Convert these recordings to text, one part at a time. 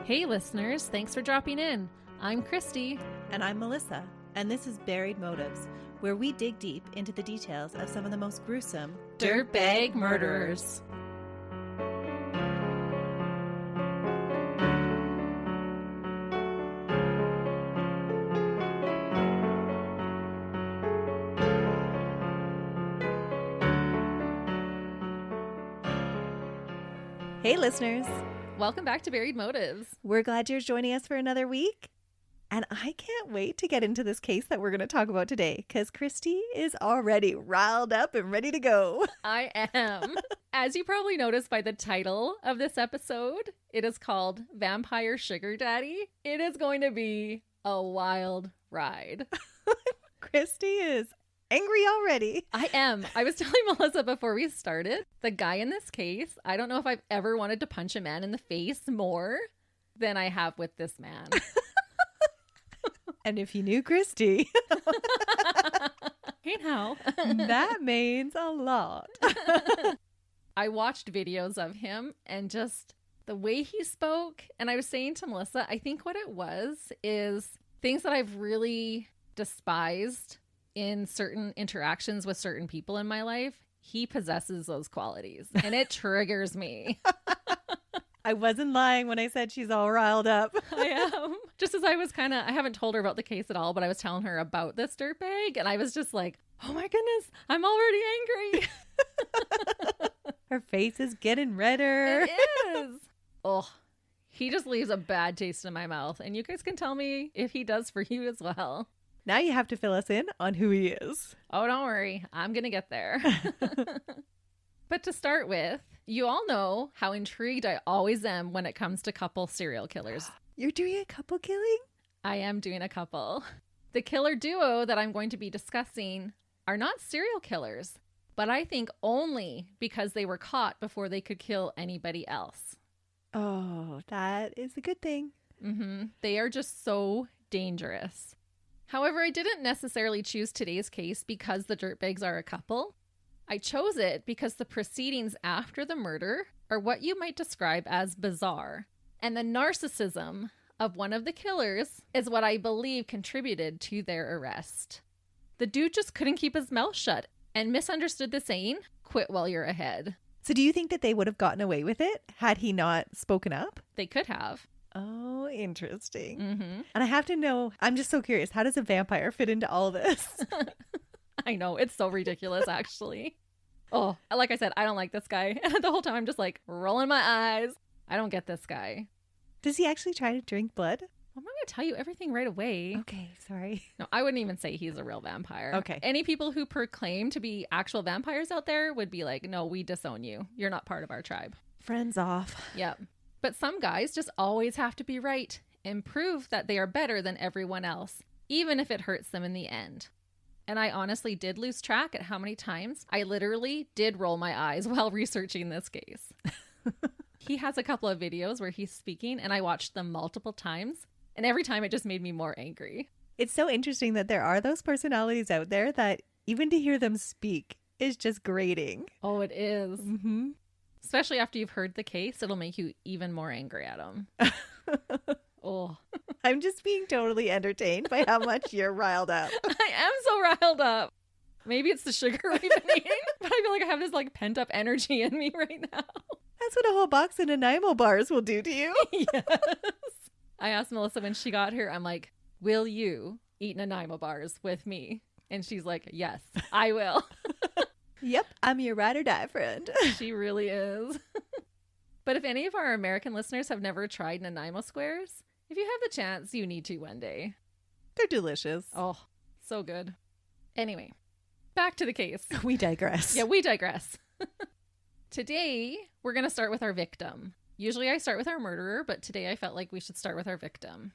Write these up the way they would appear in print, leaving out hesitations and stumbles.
Hey listeners, thanks for dropping in. I'm Christy. And I'm Melissa, and this is Buried Motives, where we dig deep into the details of some of the most gruesome dirtbag murderers. Hey listeners, Welcome back to Buried Motives. we're glad you're joining us for another week. And I can't wait to get into this case that we're going to talk about today, because Christy is already riled up and ready to go. I am. As you probably noticed by the title of this episode, it is called Vampire Sugar Daddy. It is going to be a wild ride. Christy is angry already. I am. I was telling Melissa before we started, the guy in this case, I don't know if I've ever wanted to punch a man in the face more than I have with this man. And if you knew Christy, Hey now. that means a lot. I watched videos of him and just the way he spoke. And I was saying to Melissa, I think what it was is things that I've really despised in certain interactions with certain people in my life. He possesses those qualities and it triggers me. I wasn't lying when I said she's all riled up. I am. Just as I was I haven't told her about the case at all, but I was telling her about this dirtbag and I was just like, oh my goodness, I'm already angry. Her face is getting redder. It is. Oh, he just leaves a bad taste in my mouth. And you guys can tell me if he does for you as well. Now you have to fill us in on who he is. Oh, don't worry. I'm going to get there. But to start with, you all know how intrigued I always am when it comes to couple serial killers. You're doing a couple killing? I am doing a couple. The killer duo that I'm going to be discussing are not serial killers, but I think only because they were caught before they could kill anybody else. Oh, that is a good thing. They are just so dangerous. However, I didn't necessarily choose today's case because the dirtbags are a couple. I chose it because the proceedings after the murder are what you might describe as bizarre. And the narcissism of one of the killers is what I believe contributed to their arrest. The dude just couldn't keep his mouth shut and misunderstood the saying, quit while you're ahead. So do you think that they would have gotten away with it had he not spoken up? They could have. Oh, interesting. And I have to know, I'm just so curious, how does a vampire fit into all this? I know, it's so ridiculous, actually. Oh, like I said, I don't like this guy. And the whole time I'm just like rolling my eyes. I don't get this guy. Does he actually try to drink blood? I'm not going to tell you everything right away. Okay, sorry. No, I wouldn't even say he's a real vampire. Okay. Any people who proclaim to be actual vampires out there would be like, no, we disown you. You're not part of our tribe. Friends off. Yep. But some guys just always have to be right and prove that they are better than everyone else, even if it hurts them in the end. And I honestly did lose track at how many times I literally did roll my eyes while researching this case. He has a couple of videos where he's speaking and I watched them multiple times. And every time it just made me more angry. It's so interesting that there are those personalities out there that even to hear them speak is just grating. Oh, it is. Especially after you've heard the case, it'll make you even more angry at him. Oh, I'm just being totally entertained by how much you're riled up. I am so riled up. Maybe it's the sugar we've been eating, but I feel like I have this like pent up energy in me right now. That's what a whole box of Nanaimo bars will do to you. Yes. I asked Melissa when she got here, I'm like, will you eat Nanaimo bars with me? And she's like, yes, I will. Yep, I'm your ride or die friend. She really is. But if any of our American listeners have never tried Nanaimo squares, if you have the chance, you need to one day. They're delicious. Oh, so good. Anyway, back to the case. We digress. Yeah, we digress. Today, we're going to start with our victim. Usually I start with our murderer, but today I felt like we should start with our victim.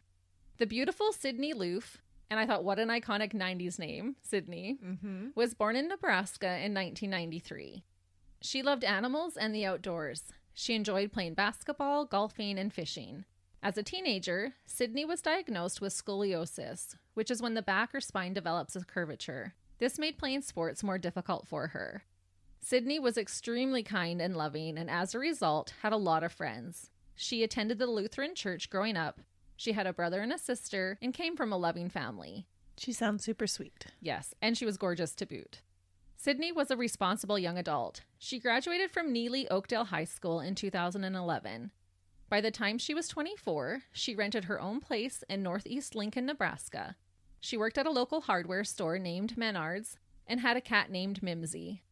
The beautiful Sydney Loofe, and I thought what an iconic 90s name, Sydney, was born in Nebraska in 1993. She loved animals and the outdoors. She enjoyed playing basketball, golfing, and fishing. As a teenager, Sydney was diagnosed with scoliosis, which is when the back or spine develops a curvature. This made playing sports more difficult for her. Sydney was extremely kind and loving, and as a result, had a lot of friends. She attended the Lutheran church growing up. She had a brother and a sister and came from a loving family. She sounds super sweet. Yes, and she was gorgeous to boot. Sydney was a responsible young adult. She graduated from Neely Oakdale High School in 2011. By the time she was 24, she rented her own place in northeast Lincoln, Nebraska. She worked at a local hardware store named Menards and had a cat named Mimsy.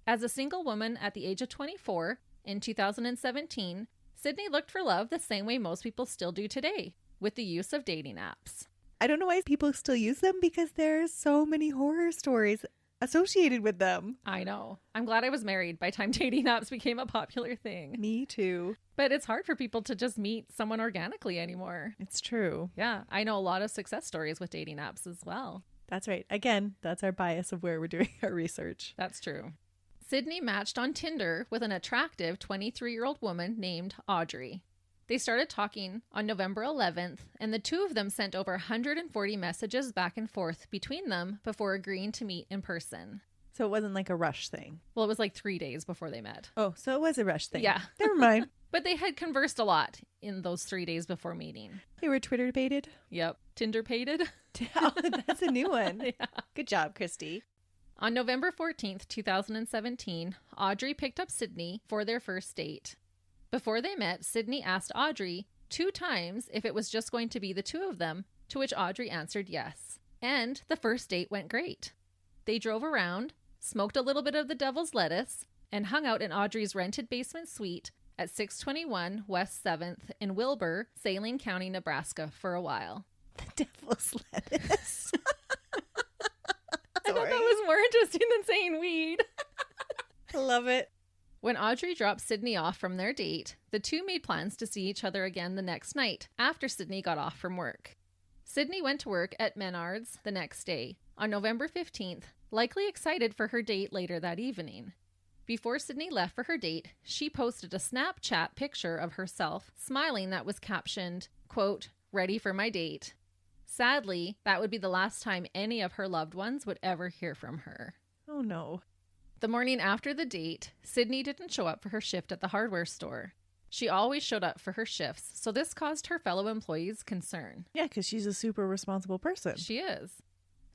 As a single woman at the age of 24, in 2017, Sydney looked for love the same way most people still do today, with the use of dating apps. I don't know why people still use them because there's so many horror stories associated with them. I know. I'm glad I was married by the time dating apps became a popular thing. Me too. But it's hard for people to just meet someone organically anymore. It's true. Yeah, I know a lot of success stories with dating apps as well. That's right. Again, that's our bias of where we're doing our research. That's true. Sydney matched on Tinder with an attractive 23-year-old woman named Aubrey. They started talking on November 11th, and the two of them sent over 140 messages back and forth between them before agreeing to meet in person. So it wasn't like a rush thing. Well, it was like 3 days before they met. Oh, so it was a rush thing. Yeah. Never mind. But they had conversed a lot in those 3 days before meeting. They were Twitter baited. Yep. Tinder pated. Oh, that's a new one. Yeah. Good job, Christy. On November 14th, 2017, Aubrey picked up Sydney for their first date. Before they met, Sydney asked Aubrey 2 times if it was just going to be the two of them, to which Aubrey answered yes. And the first date went great. They drove around, smoked a little bit of the devil's lettuce, and hung out in Aubrey's rented basement suite at 621 West 7th in Wilbur, Saline County, Nebraska for a while. The devil's lettuce. I thought that was more interesting than saying weed. I love it. When Aubrey dropped Sydney off from their date, the two made plans to see each other again the next night after Sydney got off from work. Sydney went to work at Menards the next day, on November 15th, likely excited for her date later that evening. Before Sydney left for her date, she posted a Snapchat picture of herself smiling that was captioned, quote, "Ready for my date." Sadly, that would be the last time any of her loved ones would ever hear from her. Oh no. The morning after the date, Sydney didn't show up for her shift at the hardware store. She always showed up for her shifts, so this caused her fellow employees concern. Yeah, because she's a super responsible person. She is.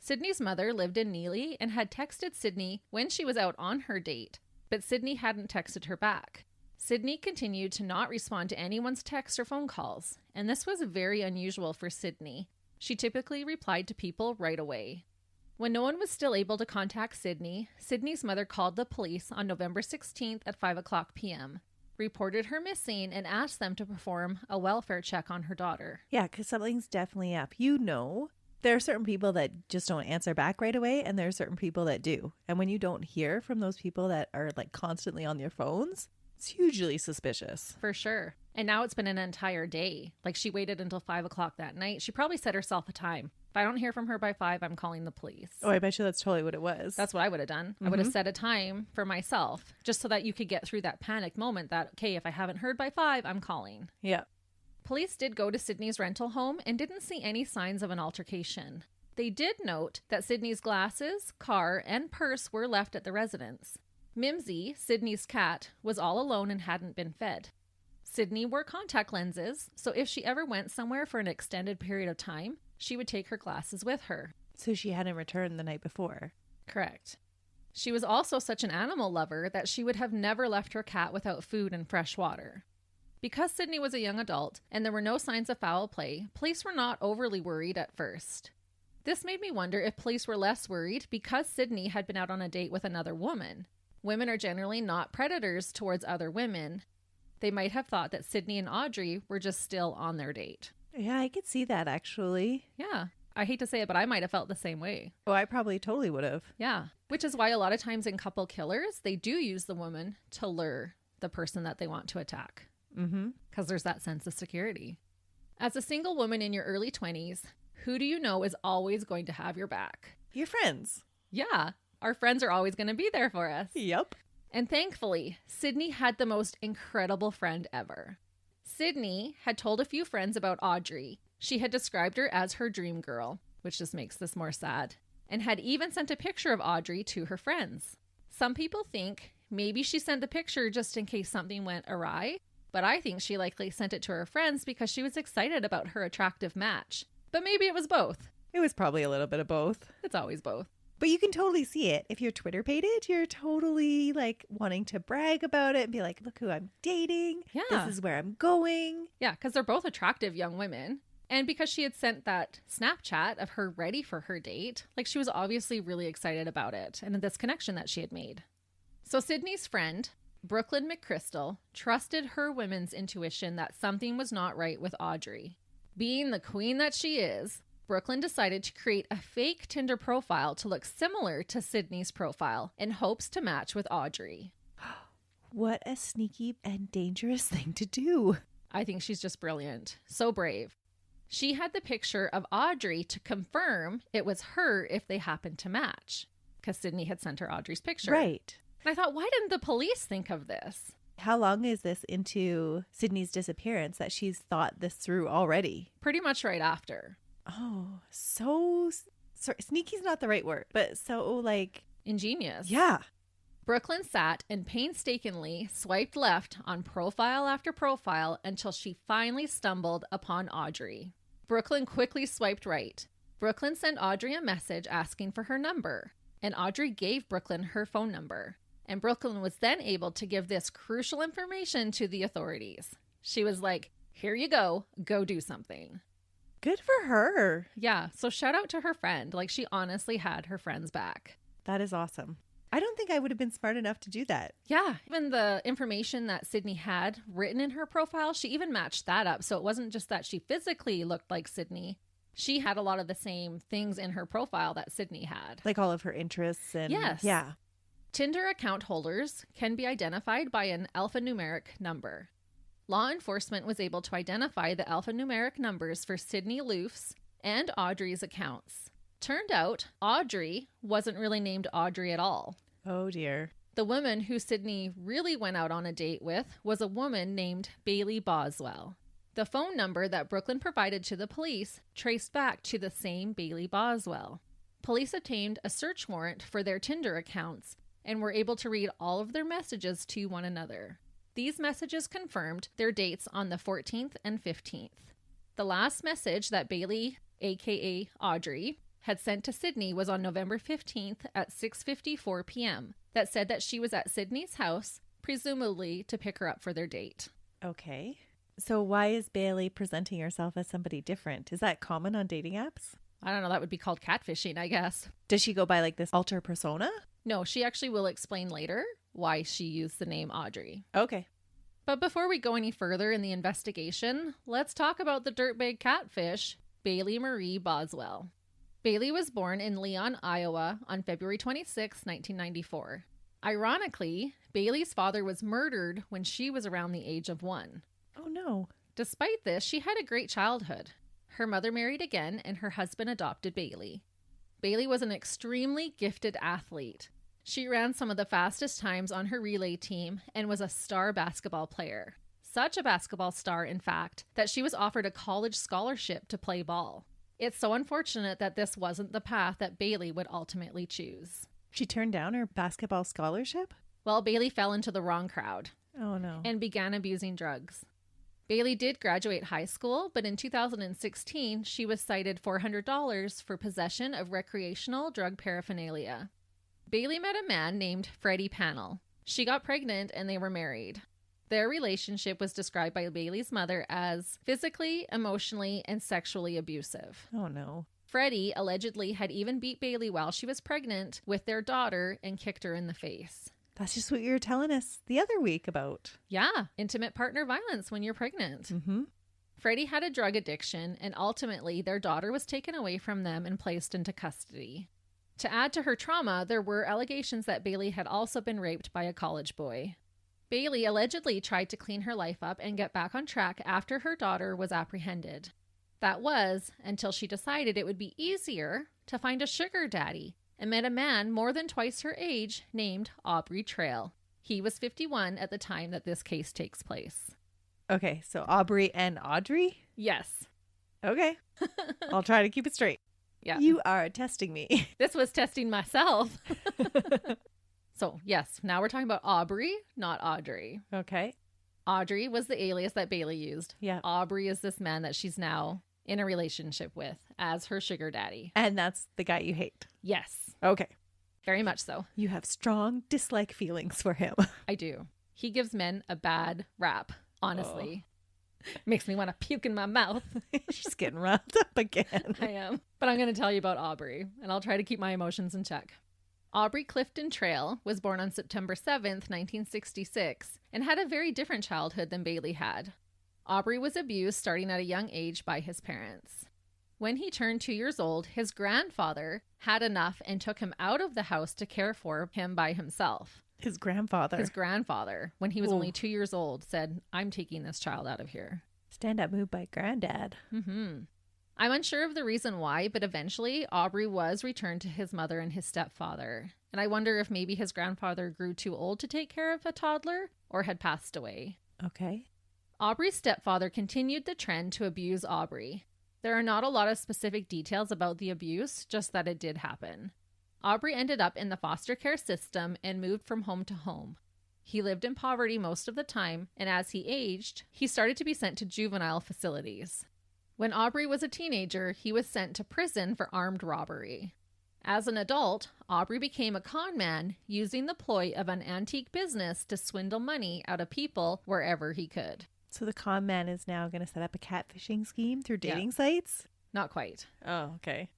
Sydney's mother lived in Neely and had texted Sydney when she was out on her date, but Sydney hadn't texted her back. Sydney continued to not respond to anyone's texts or phone calls, and this was very unusual for Sydney. She typically replied to people right away. When no one was still able to contact Sydney, Sydney's mother called the police on November 16th at 5 o'clock p.m., reported her missing, and asked them to perform a welfare check on her daughter. Yeah, because something's definitely up. You know, there are certain people that just don't answer back right away, and there are certain people that do. And when you don't hear from those people that are like constantly on their phones, it's hugely suspicious. For sure. And now it's been an entire day. Like, she waited until 5 o'clock that night. She probably set herself a time. If I don't hear from her by 5, I'm calling the police. Oh, I bet you that's totally what it was. That's what I would have done. I would have set a time for myself just so that you could get through that panic moment that, okay, if I haven't heard by 5, I'm calling. Yeah. Police did go to Sydney's rental home and didn't see any signs of an altercation. They did note that Sydney's glasses, car, and purse were left at the residence. Mimsy, Sydney's cat, was all alone and hadn't been fed. Sydney wore contact lenses, so if she ever went somewhere for an extended period of time, she would take her glasses with her. So she hadn't returned the night before. Correct. She was also such an animal lover that she would have never left her cat without food and fresh water. Because Sydney was a young adult and there were no signs of foul play, police were not overly worried at first. This made me wonder if police were less worried because Sydney had been out on a date with another woman. Women are generally not predators towards other women. They might have thought that Sydney and Aubrey were just still on their date. Yeah, I could see that actually. Yeah. I hate to say it, but I might have felt the same way. Oh, I probably totally would have. Yeah. Which is why a lot of times in couple killers, they do use the woman to lure the person that they want to attack. Mm-hmm. Because there's that sense of security. As a single woman in your early 20s, who do you know is always going to have your back? Your friends. Yeah. Our friends are always going to be there for us. Yep. And thankfully, Sydney had the most incredible friend ever. Sydney had told a few friends about Aubrey. She had described her as her dream girl, which just makes this more sad, and had even sent a picture of Aubrey to her friends. Some people think maybe she sent the picture just in case something went awry, but I think she likely sent it to her friends because she was excited about her attractive match. But maybe it was both. It was probably a little bit of both. It's always both. But you can totally see it. If you're Twitter-pated, you're totally like wanting to brag about it and be like, look who I'm dating. Yeah. This is where I'm going. Yeah, because they're both attractive young women. And because she had sent that Snapchat of her ready for her date, like she was obviously really excited about it and this connection that she had made. So Sydney's friend, Brooklyn McChrystal, trusted her women's intuition that something was not right with Aubrey. Being the queen that she is, Brooklyn decided to create a fake Tinder profile to look similar to Sydney's profile in hopes to match with Aubrey. What a sneaky and dangerous thing to do. I think she's just brilliant. So brave. She had the picture of Aubrey to confirm it was her if they happened to match, because Sydney had sent her Audrey's picture. Right. And I thought, why didn't the police think of this? How long is this into Sydney's disappearance that she's thought this through already? Pretty much right after. Oh, so sorry, sneaky's not the right word, but so like ingenious. Yeah. Brooklyn sat and painstakingly swiped left on profile after profile until she finally stumbled upon Aubrey. Brooklyn quickly swiped right. Brooklyn sent Aubrey a message asking for her number, and Aubrey gave Brooklyn her phone number. And Brooklyn was then able to give this crucial information to the authorities. She was like, here you go do something. Good for her. Yeah, so shout out to her friend. Like, she honestly had her friend's back. That is awesome. I don't think I would have been smart enough to do that. Yeah, even the information that Sydney had written in her profile, she even matched that up. So it wasn't just that she physically looked like Sydney. She had a lot of the same things in her profile that Sydney had. Like all of her interests and... Yes. Yeah. Tinder account holders can be identified by an alphanumeric number. Law enforcement was able to identify the alphanumeric numbers for Sydney Loofe's and Aubrey's accounts. Turned out, Aubrey wasn't really named Aubrey at all. Oh dear. The woman who Sydney really went out on a date with was a woman named Bailey Boswell. The phone number that Brooklyn provided to the police traced back to the same Bailey Boswell. Police obtained a search warrant for their Tinder accounts and were able to read all of their messages to one another. These messages confirmed their dates on the 14th and 15th. The last message that Bailey, aka Aubrey, had sent to Sydney was on November 15th at 6:54 p.m. that said that she was at Sydney's house, presumably to pick her up for their date. Okay. So why is Bailey presenting herself as somebody different? Is that common on dating apps? I don't know, that would be called catfishing, I guess. Does she go by like this alter persona? No, she actually will explain later why she used the name Aubrey. Okay. But before we go any further in the investigation, let's talk about the dirtbag catfish, Bailey Marie Boswell. Bailey was born in Leon, Iowa on February 26, 1994. Ironically, Bailey's father was murdered when she was around the age of 1. Oh no. Despite this, she had a great childhood. Her mother married again and her husband adopted Bailey. Bailey was an extremely gifted athlete. She ran some of the fastest times on her relay team and was a star basketball player. Such a basketball star, in fact, that she was offered a college scholarship to play ball. It's so unfortunate that this wasn't the path that Bailey would ultimately choose. She turned down her basketball scholarship? Well, Bailey fell into the wrong crowd. Oh no. And began abusing drugs. Bailey did graduate high school, but in 2016, she was cited $400 for possession of recreational drug paraphernalia. Bailey met a man named Freddie Pannell. She got pregnant and they were married. Their relationship was described by Bailey's mother as physically, emotionally, and sexually abusive. Oh no. Freddie allegedly had even beat Bailey while she was pregnant with their daughter and kicked her in the face. That's just what you were telling us the other week about. Yeah, intimate partner violence when you're pregnant. Mm-hmm. Freddie had a drug addiction, and ultimately their daughter was taken away from them and placed into custody. To add to her trauma, there were allegations that Bailey had also been raped by a college boy. Bailey allegedly tried to clean her life up and get back on track after her daughter was apprehended. That was until she decided it would be easier to find a sugar daddy and met a man more than twice her age named Aubrey Trail. He was 51 at the time that this case takes place. Okay, so Aubrey and Audrey? Yes. Okay. I'll try to keep it straight. Yeah. You are testing me. This was testing myself. So, yes, now we're talking about Aubrey, not Audrey. Okay. Audrey was the alias that Bailey used. Yeah. Aubrey is this man that she's now in a relationship with as her sugar daddy. And that's the guy you hate. Yes, Okay. very much so. You have strong dislike feelings for him. I do. He gives men a bad rap, honestly. Makes me want to puke in my mouth. She's getting riled up again. I am. But I'm going to tell you about Aubrey, and I'll try to keep my emotions in check. Aubrey Clifton Trail was born on September 7th, 1966, and had a very different childhood than Bailey had. Aubrey was abused starting at a young age by his parents. When he turned 2 years old, his grandfather had enough and took him out of the house to care for him by himself. His grandfather. His grandfather, when he was Ooh. only 2 years old, said, "I'm taking this child out of here." Stand-up move by granddad. Mm-hmm. I'm unsure of the reason why, but eventually Aubrey was returned to his mother and his stepfather. And I wonder if maybe his grandfather grew too old to take care of a toddler or had passed away. Okay. Aubrey's stepfather continued the trend to abuse Aubrey. There are not a lot of specific details about the abuse, just that it did happen. Aubrey ended up in the foster care system and moved from home to home. He lived in poverty most of the time, and as he aged, he started to be sent to juvenile facilities. When Aubrey was a teenager, he was sent to prison for armed robbery. As an adult, Aubrey became a con man, using the ploy of an antique business to swindle money out of people wherever he could. So the con man is now going to set up a catfishing scheme through dating sites? Not quite. Oh, okay.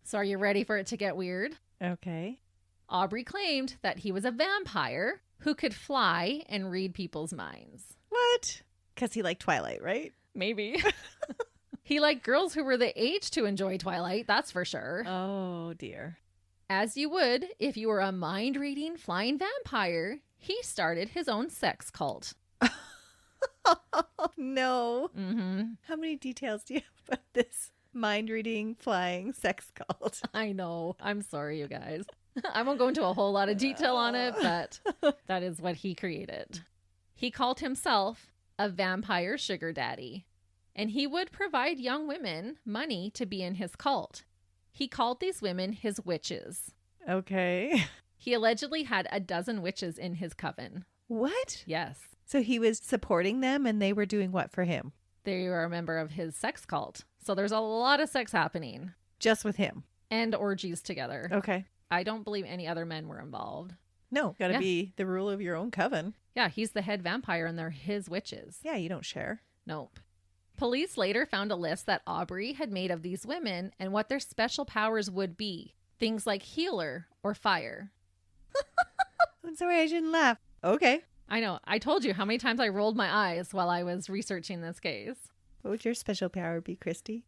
So are you ready for it to get weird? Okay. Aubrey claimed that he was a vampire who could fly and read people's minds. What? Because he liked Twilight, right? Maybe. He liked girls who were the age to enjoy Twilight, that's for sure. Oh, dear. As you would if you were a mind-reading flying vampire, he started his own sex cult. Oh, no. Mm-hmm. How many details do you have about this mind-reading flying sex cult? I know. I'm sorry, you guys. I won't go into a whole lot of detail on it, but that is what he created. He called himself a vampire sugar daddy, and he would provide young women money to be in his cult. He called these women his witches. Okay. He allegedly had 12 witches in his coven. What? Yes. So he was supporting them and they were doing what for him? They were a member of his sex cult. So there's a lot of sex happening. Just with him? And orgies together. Okay. I don't believe any other men were involved. No, gotta be the rule of your own coven. Yeah, he's the head vampire and they're his witches. Yeah, you don't share. Nope. Police later found a list that Aubrey had made of these women and what their special powers would be. Things like healer or fire. I'm sorry, I shouldn't laugh. Okay. I know. I told you how many times I rolled my eyes while I was researching this case. What would your special power be, Christy?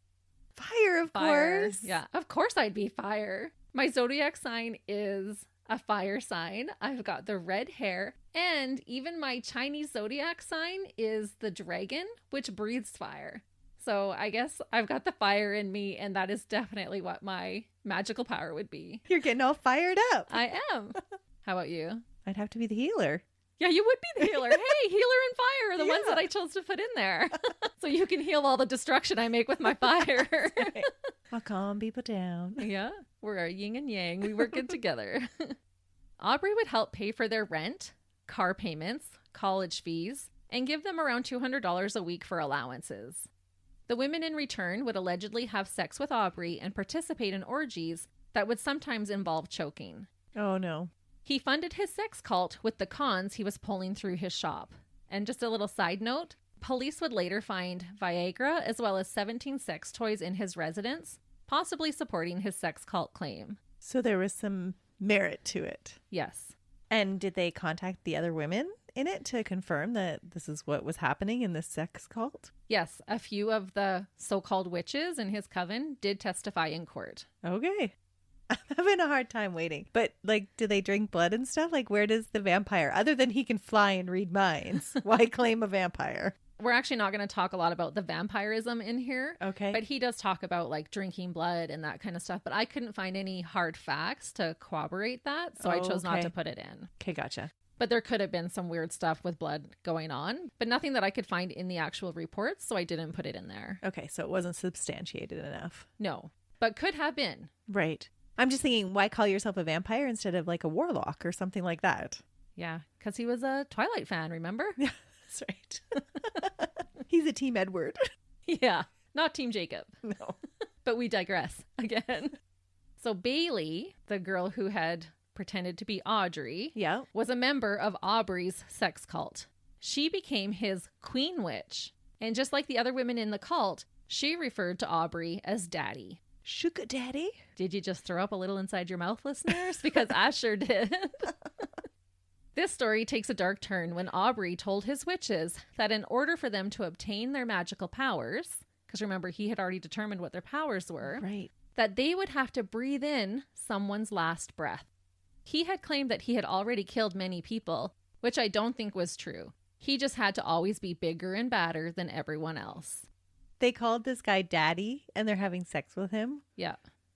Fire, of Fire. course. Yeah, of course I'd be fire. My zodiac sign is a fire sign. I've got the red hair. And even my Chinese zodiac sign is the dragon, which breathes fire. So I guess I've got the fire in me, and that is definitely what my magical power would be. You're getting all fired up. I am. How about you? I'd have to be the healer. Yeah, you would be the healer. Hey, healer and fire are the ones that I chose to put in there. So you can heal all the destruction I make with my fire. Right. I'll calm people down. Yeah, we're a yin and yang. We work good together. Aubrey would help pay for their rent, car payments, college fees, and give them around $200 a week for allowances. The women in return would allegedly have sex with Aubrey and participate in orgies that would sometimes involve choking. Oh, no. He funded his sex cult with the cons he was pulling through his shop. And just a little side note, police would later find Viagra as well as 17 sex toys in his residence, possibly supporting his sex cult claim. So there was some merit to it. Yes. And did they contact the other women in it to confirm that this is what was happening in this sex cult? Yes, a few of the so-called witches in his coven did testify in court. Okay. I'm having a hard time waiting. But, like, do they drink blood and stuff? Like, where does the vampire, other than he can fly and read minds, why claim a vampire? We're actually not going to talk a lot about the vampirism in here. Okay. But he does talk about, like, drinking blood and that kind of stuff. But I couldn't find any hard facts to corroborate that, so I chose not to put it in. Okay, gotcha. But there could have been some weird stuff with blood going on, but nothing that I could find in the actual reports, so I didn't put it in there. Okay, so it wasn't substantiated enough. No, but could have been. Right. I'm just thinking, why call yourself a vampire instead of like a warlock or something like that? Yeah, because he was a Twilight fan, remember? That's right. He's a Team Edward. Yeah, not Team Jacob. No. But we digress again. So Bailey, the girl who had pretended to be Audrey, Yeah. was a member of Aubrey's sex cult. She became his queen witch. And just like the other women in the cult, she referred to Aubrey as daddy. Sugar daddy? Did you just throw up a little inside your mouth, listeners? Because I sure did. This story takes a dark turn when Aubrey told his witches that in order for them to obtain their magical powers, because remember, he had already determined what their powers were, Right. that they would have to breathe in someone's last breath. He had claimed that he had already killed many people, which I don't think was true. He just had to always be bigger and badder than everyone else. They called this guy daddy and they're having sex with him? Yeah.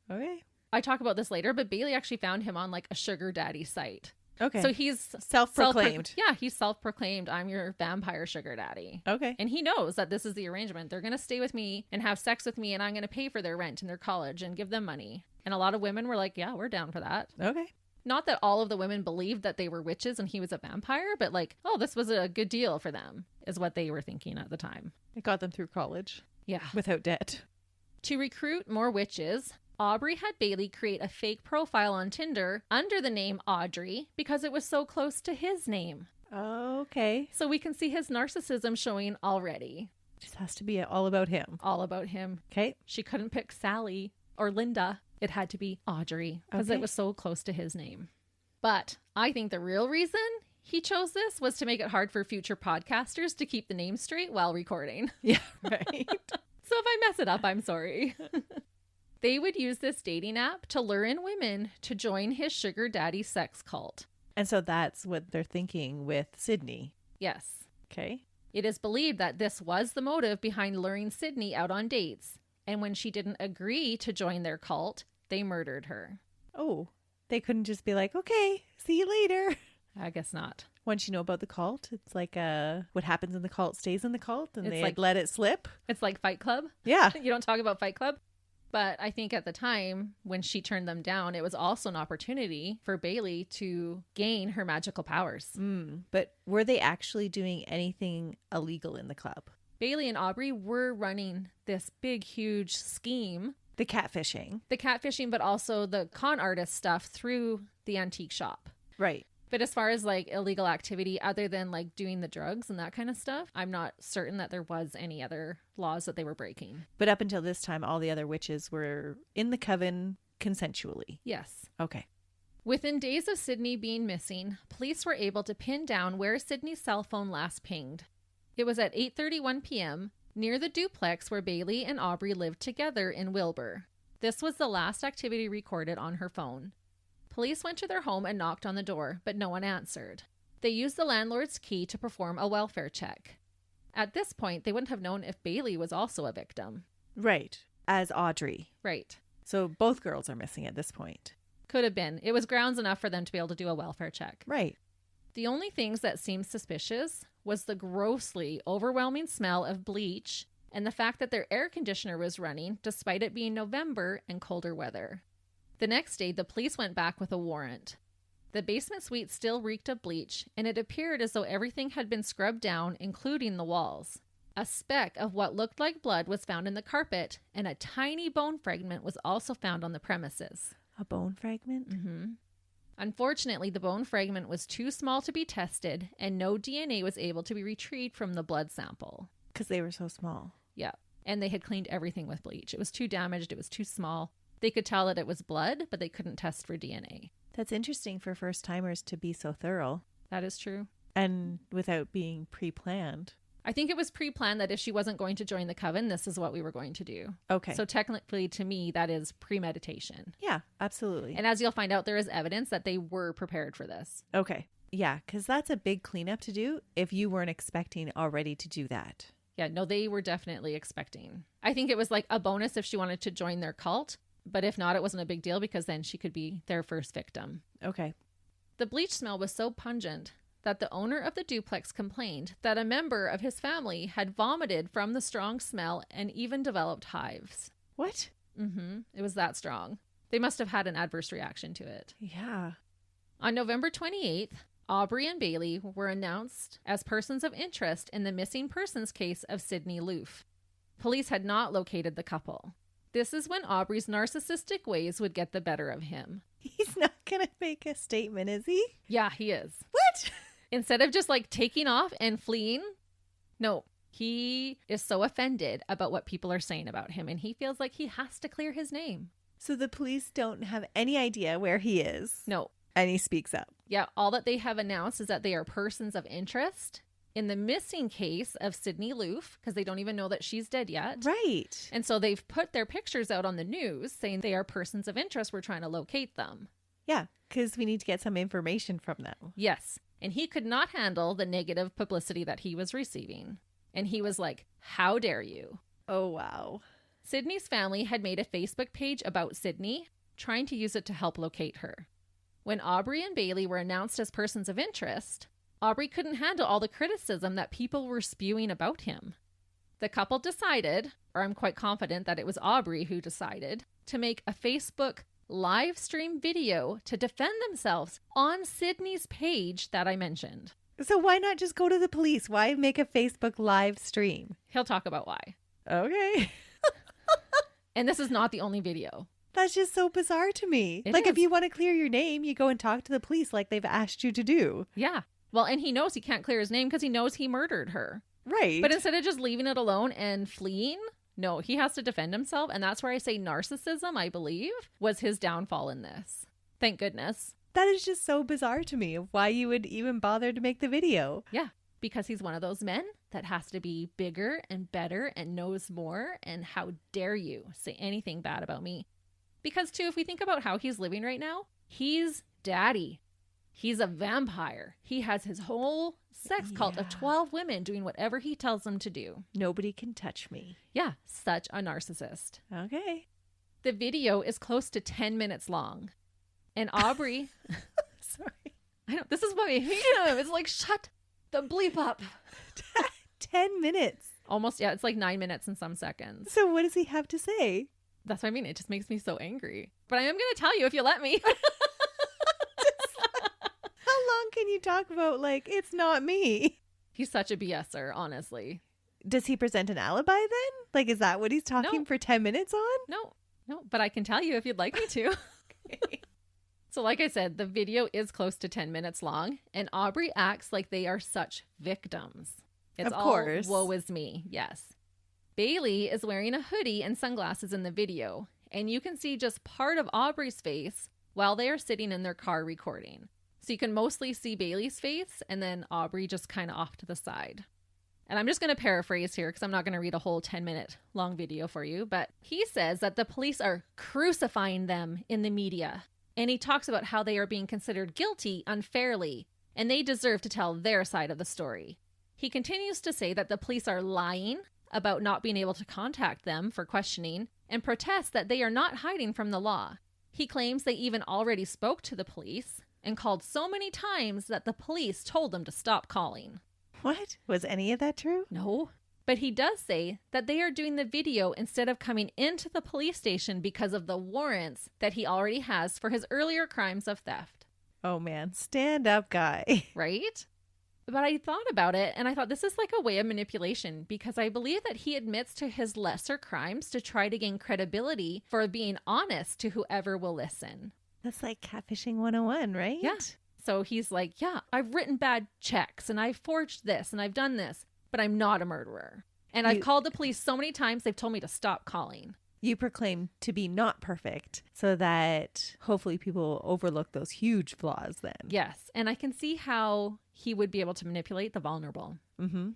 Okay. I talk about this later, but Bailey actually found him on like a sugar daddy site. Okay. So he's self-proclaimed. He's self-proclaimed. I'm your vampire sugar daddy. Okay. And he knows that this is the arrangement. They're going to stay with me and have sex with me, and I'm going to pay for their rent and their college and give them money. And a lot of women were like, yeah, we're down for that. Okay. Not that all of the women believed that they were witches and he was a vampire, but like, oh, this was a good deal for them, is what they were thinking at the time. It got them through college. Yeah. Without debt. To recruit more witches, Aubrey had Bailey create a fake profile on Tinder under the name Audrey because it was so close to his name. Okay. So we can see his narcissism showing already. Just has to be all about him. All about him. Okay. She couldn't pick Sally or Linda. It had to be Audrey because it was so close to his name. But I think the real reason he chose this was to make it hard for future podcasters to keep the name straight while recording. Yeah, right. So if I mess it up, I'm sorry. They would use this dating app to lure in women to join his sugar daddy sex cult. And so that's what they're thinking with Sydney. Yes. Okay. It is believed that this was the motive behind luring Sydney out on dates. And when she didn't agree to join their cult, they murdered her. Oh, they couldn't just be like, okay, see you later. I guess not. Once you know about the cult, it's like what happens in the cult stays in the cult and It's they like- let it slip. It's like Fight Club. Yeah. You don't talk about Fight Club. But I think at the time when she turned them down, it was also an opportunity for Bailey to gain her magical powers. But were they actually doing anything illegal in the club? Bailey and Aubrey were running this big, huge scheme. The catfishing. The catfishing, but also the con artist stuff through the antique shop. Right. But as far as like illegal activity, other than like doing the drugs and that kind of stuff, I'm not certain that there was any other laws that they were breaking. But up until this time, all the other witches were in the coven consensually. Yes. Okay. Within days of Sydney being missing, police were able to pin down where Sydney's cell phone last pinged. It was at 8:31 p.m. near the duplex where Bailey and Aubrey lived together in Wilbur. This was the last activity recorded on her phone. Police went to their home and knocked on the door, but no one answered. They used the landlord's key to perform a welfare check. At this point, they wouldn't have known if Bailey was also a victim. Right. As Audrey. Right. So both girls are missing at this point. Could have been. It was grounds enough for them to be able to do a welfare check. Right. The only things that seemed suspicious was the grossly overwhelming smell of bleach and the fact that their air conditioner was running despite it being November and colder weather. The next day, the police went back with a warrant. The basement suite still reeked of bleach, and it appeared as though everything had been scrubbed down, including the walls. A speck of what looked like blood was found in the carpet, and a tiny bone fragment was also found on the premises. A bone fragment? Mm-hmm. Unfortunately, the bone fragment was too small to be tested, and no DNA was able to be retrieved from the blood sample. Because they were so small. Yeah, and they had cleaned everything with bleach. It was too damaged, it was too small. They could tell that it was blood, but they couldn't test for DNA. That's interesting for first-timers to be so thorough. That is true. And without being pre-planned. I think it was pre-planned that if she wasn't going to join the coven, this is what we were going to do. Okay. So technically, to me, that is premeditation. Yeah, absolutely. And as you'll find out, there is evidence that they were prepared for this. Okay. Yeah, because that's a big cleanup to do if you weren't expecting already to do that. Yeah, no, they were definitely expecting. I think it was like a bonus if she wanted to join their cult. But if not, it wasn't a big deal because then she could be their first victim. Okay. The bleach smell was so pungent that the owner of the duplex complained that a member of his family had vomited from the strong smell and even developed hives. What? Mm-hmm. It was that strong. They must have had an adverse reaction to it. Yeah. On November 28th, Aubrey and Bailey were announced as persons of interest in the missing persons case of Sydney Loofe. Police had not located the couple. This is when Aubrey's narcissistic ways would get the better of him. He's not going to make a statement, is he? Yeah, he is. What? Instead of just like taking off and fleeing, no, he is so offended about what people are saying about him, and he feels like he has to clear his name. So the police don't have any idea where he is. No. And he speaks up. Yeah, all that they have announced is that they are persons of interest in the missing case of Sydney Loofe, because they don't even know that she's dead yet. Right. And so they've put their pictures out on the news saying they are persons of interest. We're trying to locate them. Yeah, because we need to get some information from them. Yes. And he could not handle the negative publicity that he was receiving. And he was like, how dare you? Oh, wow. Sydney's family had made a Facebook page about Sydney, trying to use it to help locate her. When Aubrey and Bailey were announced as persons of interest, Aubrey couldn't handle all the criticism that people were spewing about him. The couple decided, or I'm quite confident that it was Aubrey who decided, to make a Facebook live stream video to defend themselves on Sydney's page that I mentioned. So why not just go to the police? Why make a Facebook live stream? He'll talk about why. Okay. And this is not the only video. That's just so bizarre to me. It like, is. if you want to clear your name, you go and talk to the police like they've asked you to do. Yeah. Well, and he knows he can't clear his name because he knows he murdered her. Right. But instead of just leaving it alone and fleeing, no, he has to defend himself. And that's where I say narcissism, I believe, was his downfall in this. Thank goodness. That is just so bizarre to me of why you would even bother to make the video. Yeah, because he's one of those men that has to be bigger and better and knows more. And how dare you say anything bad about me? Because, too, if we think about how he's living right now, he's daddy. He's a vampire. He has his whole sex cult of 12 women doing whatever he tells them to do. Nobody can touch me. Yeah, such a narcissist. Okay. The video is close to 10 minutes long. And Aubrey... Sorry. I know, this is what I hate him. It's like, shut the bleep up. 10 minutes. Almost, yeah, it's like 9 minutes and some seconds. So what does he have to say? That's what I mean. It just makes me so angry. But I am going to tell you if you let me. How long can you talk about, like, it's not me? He's such a BSer, honestly. Does he present an alibi then? Like, is that what he's talking No. for 10 minutes on? No, but I can tell you if you'd like me to. Okay. So like I said, the video is close to 10 minutes long, and Aubrey acts like they are such victims. It's Of course. all woe is me, yes. Bailey is wearing a hoodie and sunglasses in the video, and you can see just part of Aubrey's face while they are sitting in their car recording. So you can mostly see Bailey's face, and then Aubrey just kind of off to the side. And I'm just going to paraphrase here because I'm not going to read a whole 10-minute long video for you, but he says that the police are crucifying them in the media. And he talks about how they are being considered guilty unfairly, and they deserve to tell their side of the story. He continues to say that the police are lying about not being able to contact them for questioning and protests that they are not hiding from the law. He claims they even already spoke to the police and called so many times that the police told them to stop calling. What? Was any of that true? No. But he does say that they are doing the video instead of coming into the police station because of the warrants that he already has for his earlier crimes of theft. Oh man, stand up guy. Right? But I thought about it and I thought this is like a way of manipulation because I believe that he admits to his lesser crimes to try to gain credibility for being honest to whoever will listen. That's like catfishing 101, right? Yeah. So he's like, yeah, I've written bad checks and I've forged this and I've done this, but I'm not a murderer. And I've called the police so many times, they've told me to stop calling. You proclaim to be not perfect so that hopefully people overlook those huge flaws then. Yes. And I can see how he would be able to manipulate the vulnerable. Mm-hmm.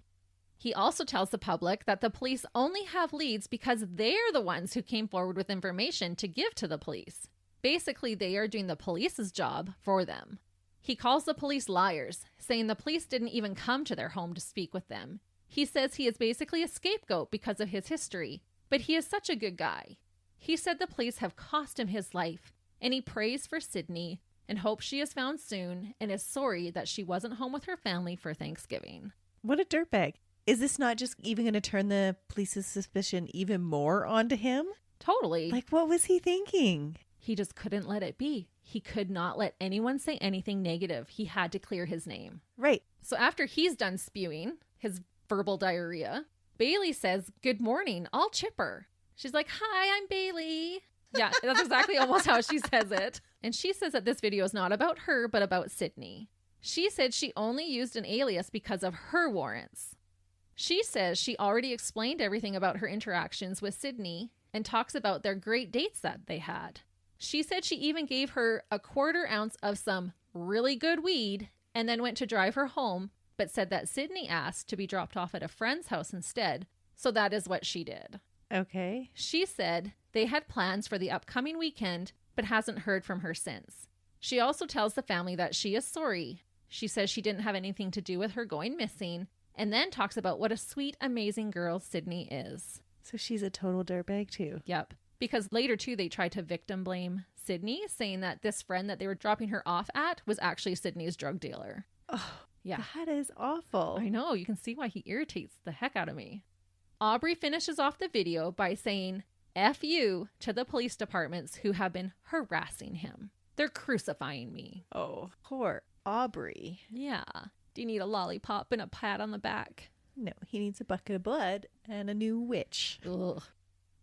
He also tells the public that the police only have leads because they're the ones who came forward with information to give to the police. Basically, they are doing the police's job for them. He calls the police liars, saying the police didn't even come to their home to speak with them. He says he is basically a scapegoat because of his history, but he is such a good guy. He said the police have cost him his life, and he prays for Sydney and hopes she is found soon and is sorry that she wasn't home with her family for Thanksgiving. What a dirtbag. Is this not just even going to turn the police's suspicion even more onto him? Totally. Like, what was he thinking? He just couldn't let it be. he could not let anyone say anything negative. He had to clear his name. Right. So after he's done spewing his verbal diarrhea, Bailey says, "Good morning, all chipper." She's like, "Hi, I'm Bailey." Yeah, that's exactly almost how she says it. And she says that this video is not about her, but about Sydney. She said she only used an alias because of her warrants. She says she already explained everything about her interactions with Sydney and talks about their great dates that they had. She said she even gave her a 1/4 ounce of some really good weed and then went to drive her home, but said that Sydney asked to be dropped off at a friend's house instead. So that is what she did. Okay. She said they had plans for the upcoming weekend, but hasn't heard from her since. She also tells the family that she is sorry. She says she didn't have anything to do with her going missing, and then talks about what a sweet, amazing girl Sydney is. So she's a total dirtbag too. Yep. Because later, too, they tried to victim blame Sydney, saying that this friend that they were dropping her off at was actually Sydney's drug dealer. Oh, yeah. That is awful. I know. You can see why he irritates the heck out of me. Aubrey finishes off the video by saying, "F you" to the police departments who have been harassing him. They're crucifying me. Oh, poor Aubrey. Yeah. Do you need a lollipop and a pat on the back? No, he needs a bucket of blood and a new witch. Ugh.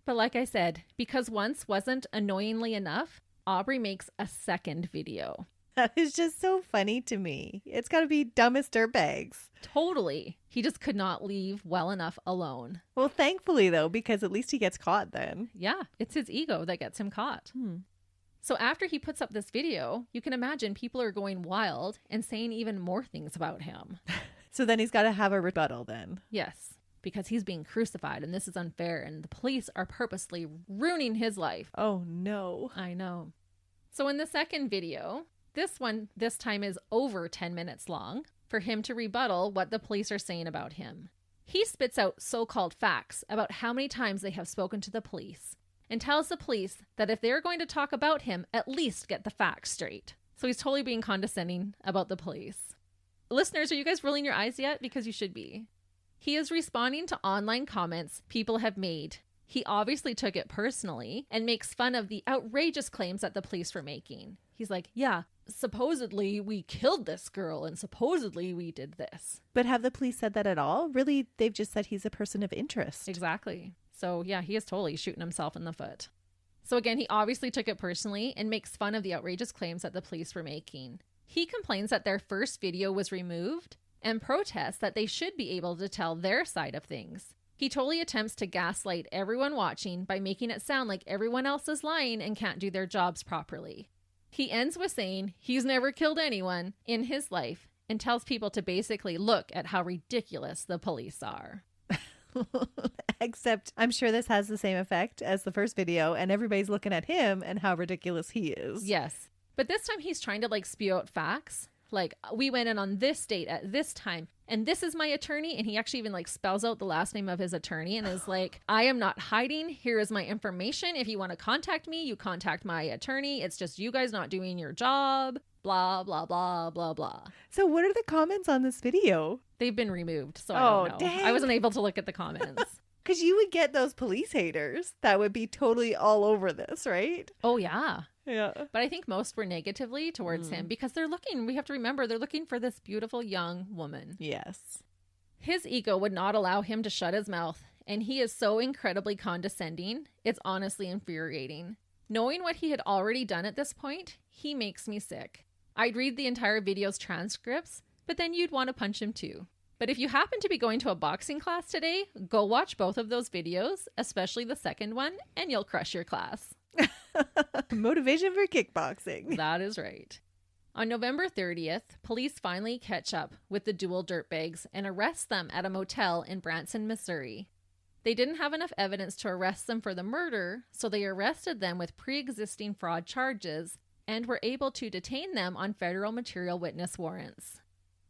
But like I said, because once wasn't annoyingly enough, Aubrey makes a second video. That is just so funny to me. It's got to be dumbest dirtbags. Totally. He just could not leave well enough alone. Well, thankfully, though, because at least he gets caught then. Yeah, it's his ego that gets him caught. So after he puts up this video, you can imagine people are going wild and saying even more things about him. So then he's got to have a rebuttal then. Yes, because he's being crucified and this is unfair and the police are purposely ruining his life. Oh, no. I know. So in the second video, this time is over 10 minutes long for him to rebuttal what the police are saying about him. He spits out so-called facts about how many times they have spoken to the police and tells the police that if they're going to talk about him, at least get the facts straight. So he's totally being condescending about the police. Listeners, are you guys rolling your eyes yet? Because you should be. He is responding to online comments people have made. He obviously took it personally and makes fun of the outrageous claims that the police were making. He's like, yeah, supposedly we killed this girl and supposedly we did this. But have the police said that at all? Really, they've just said he's a person of interest. Exactly. So yeah, he is totally shooting himself in the foot. So again, he obviously took it personally and makes fun of the outrageous claims that the police were making. He complains that their first video was removed and protests that they should be able to tell their side of things. He totally attempts to gaslight everyone watching by making it sound like everyone else is lying and can't do their jobs properly. He ends with saying he's never killed anyone in his life and tells people to basically look at how ridiculous the police are. Except I'm sure this has the same effect as the first video and everybody's looking at him and how ridiculous he is. Yes. But this time he's trying to spew out facts. Like, we went in on this date at this time and this is my attorney. And he actually even spells out the last name of his attorney and is like, I am not hiding. Here is my information. If you want to contact me, you contact my attorney. It's just you guys not doing your job. Blah, blah, blah, blah, blah. So what are the comments on this video? They've been removed. So I don't know. Dang. I wasn't able to look at the comments. Because you would get those police haters that would be totally all over this, right? Oh, yeah. Yeah. But I think most were negatively towards him because we have to remember, they're looking for this beautiful young woman. Yes. His ego would not allow him to shut his mouth, and he is so incredibly condescending. It's honestly infuriating. Knowing what he had already done at this point, he makes me sick. I'd read the entire video's transcripts, but then you'd want to punch him too. But if you happen to be going to a boxing class today, go watch both of those videos, especially the second one, and you'll crush your class. Motivation for kickboxing. That is right. On November 30th, police finally catch up with the dual dirtbags and arrest them at a motel in Branson, Missouri. They didn't have enough evidence to arrest them for the murder, so they arrested them with pre-existing fraud charges and were able to detain them on federal material witness warrants.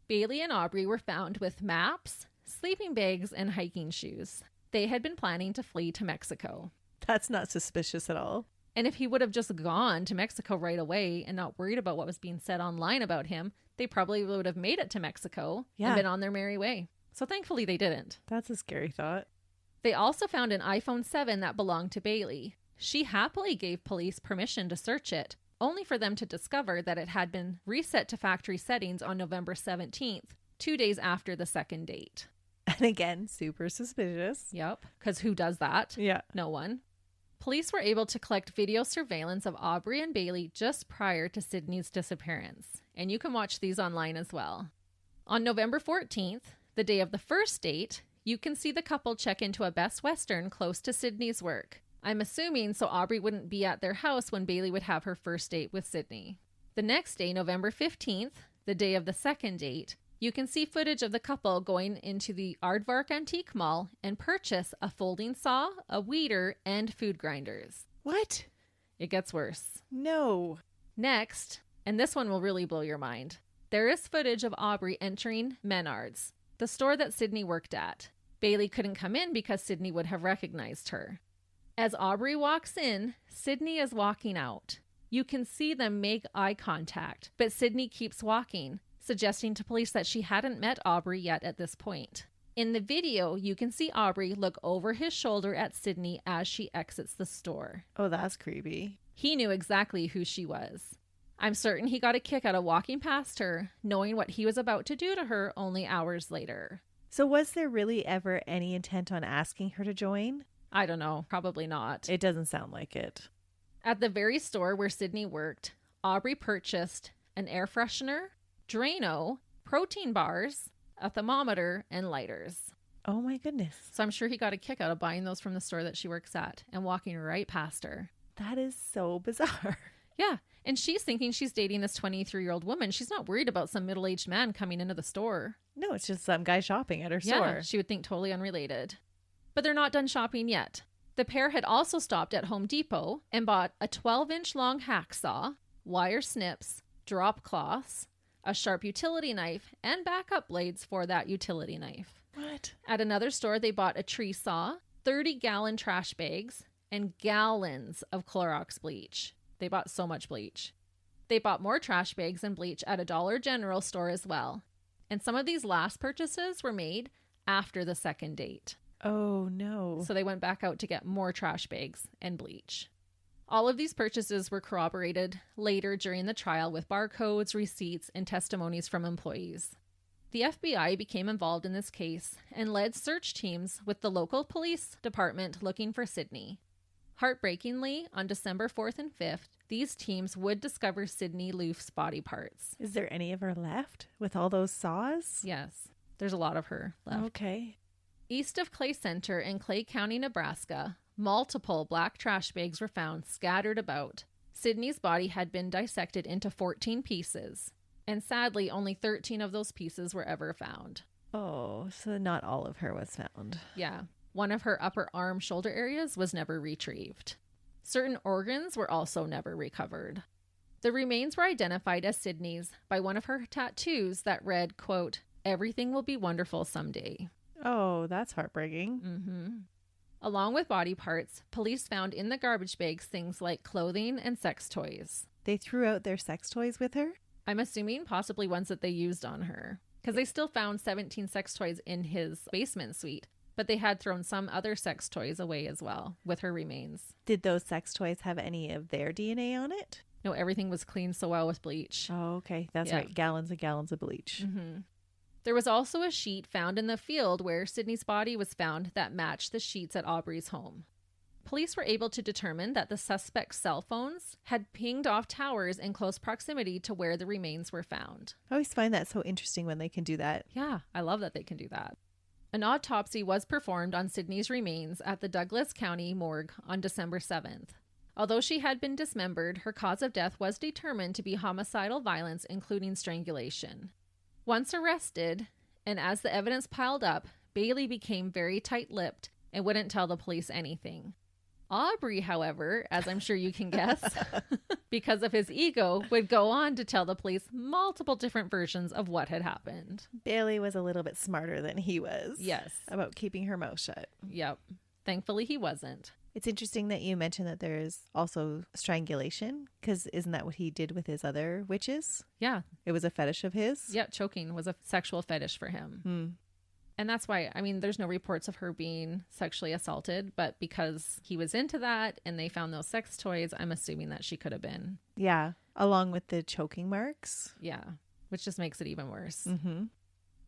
Bailey and Aubrey were found with maps, sleeping bags, and hiking shoes. They had been planning to flee to Mexico. That's not suspicious at all. And if he would have just gone to Mexico right away and not worried about what was being said online about him, they probably would have made it to Mexico and been on their merry way. So thankfully they didn't. That's a scary thought. They also found an iPhone 7 that belonged to Bailey. She happily gave police permission to search it, only for them to discover that it had been reset to factory settings on November 17th, 2 days after the second date. And again, super suspicious. Yep, because who does that? Yeah. No one. Police were able to collect video surveillance of Aubrey and Bailey just prior to Sydney's disappearance, and you can watch these online as well. On November 14th, the day of the first date, you can see the couple check into a Best Western close to Sydney's work. I'm assuming so Aubrey wouldn't be at their house when Bailey would have her first date with Sydney. The next day, November 15th, the day of the second date, you can see footage of the couple going into the Aardvark Antique Mall and purchase a folding saw, a weeder, and food grinders. What? It gets worse. No. Next, and this one will really blow your mind, there is footage of Aubrey entering Menards, the store that Sydney worked at. Bailey couldn't come in because Sydney would have recognized her. As Aubrey walks in, Sydney is walking out. You can see them make eye contact, but Sydney keeps walking, suggesting to police that she hadn't met Aubrey yet at this point. In the video, you can see Aubrey look over his shoulder at Sydney as she exits the store. Oh, that's creepy. He knew exactly who she was. I'm certain he got a kick out of walking past her, knowing what he was about to do to her only hours later. So was there really ever any intent on asking her to join? I don't know, probably not. It doesn't sound like it. At the very store where Sydney worked, Aubrey purchased an air freshener, Drano, protein bars, a thermometer, and lighters. Oh my goodness. So I'm sure he got a kick out of buying those from the store that she works at and walking right past her. That is so bizarre. Yeah, and she's thinking she's dating this 23-year-old woman. She's not worried about some middle-aged man coming into the store. No, it's just some guy shopping at her Yeah, store. she would think totally unrelated. But they're not done shopping yet. The pair had also stopped at Home Depot and bought a 12-inch long hacksaw, wire snips, drop cloths, a sharp utility knife, and backup blades for that utility knife. What? At another store, they bought a tree saw, 30-gallon trash bags, and gallons of Clorox bleach. They bought so much bleach. They bought more trash bags and bleach at a Dollar General store as well. And some of these last purchases were made after the second date. Oh, no. So they went back out to get more trash bags and bleach. All of these purchases were corroborated later during the trial with barcodes, receipts, and testimonies from employees. The FBI became involved in this case and led search teams with the local police department looking for Sydney. Heartbreakingly, on December 4th and 5th, these teams would discover Sydney Loofe's body parts. Is there any of her left with all those saws? Yes, there's a lot of her left. Okay. East of Clay Center in Clay County, Nebraska, multiple black trash bags were found scattered about. Sydney's body had been dissected into 14 pieces, and sadly, only 13 of those pieces were ever found. Oh, so not all of her was found. Yeah. One of her upper arm shoulder areas was never retrieved. Certain organs were also never recovered. The remains were identified as Sydney's by one of her tattoos that read, quote, "Everything will be wonderful someday." Oh, that's heartbreaking. Mm-hmm. Along with body parts, police found in the garbage bags things like clothing and sex toys. They threw out their sex toys with her? I'm assuming possibly ones that they used on her, because they still found 17 sex toys in his basement suite, but they had thrown some other sex toys away as well with her remains. Did those sex toys have any of their DNA on it? No, everything was cleaned so well with bleach. Oh, okay. That's Yeah. right. Gallons and gallons of bleach. Mm-hmm. There was also a sheet found in the field where Sydney's body was found that matched the sheets at Aubrey's home. Police were able to determine that the suspect's cell phones had pinged off towers in close proximity to where the remains were found. I always find that so interesting when they can do that. Yeah, I love that they can do that. An autopsy was performed on Sydney's remains at the Douglas County morgue on December 7th. Although she had been dismembered, her cause of death was determined to be homicidal violence, including strangulation. Once arrested, and as the evidence piled up, Bailey became very tight-lipped and wouldn't tell the police anything. Aubrey, however, as I'm sure you can guess, because of his ego, would go on to tell the police multiple different versions of what had happened. Bailey was a little bit smarter than he was. Yes. About keeping her mouth shut. Yep. Thankfully, he wasn't. It's interesting that you mentioned that there's also strangulation, because isn't that what he did with his other witches? Yeah. It was a fetish of his? Yeah, choking was a sexual fetish for him. And that's why, I mean, there's no reports of her being sexually assaulted, but because he was into that and they found those sex toys, I'm assuming that she could have been. Yeah. Along with the choking marks. Yeah. Which just makes it even worse. Mm-hmm.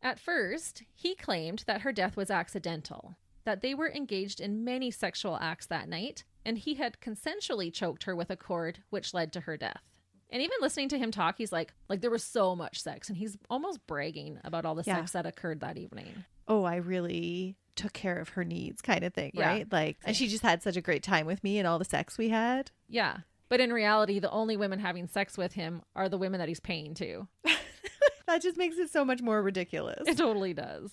At first, he claimed that her death was accidental, that they were engaged in many sexual acts that night, and he had consensually choked her with a cord, which led to her death. And even listening to him talk, he's like there was so much sex, and he's almost bragging about all the sex that occurred that evening. Oh, I really took care of her needs kind of thing, Yeah. right? Like, and she just had such a great time with me and all the sex we had. Yeah. But in reality, the only women having sex with him are the women that he's paying to. That just makes it so much more ridiculous. It totally does.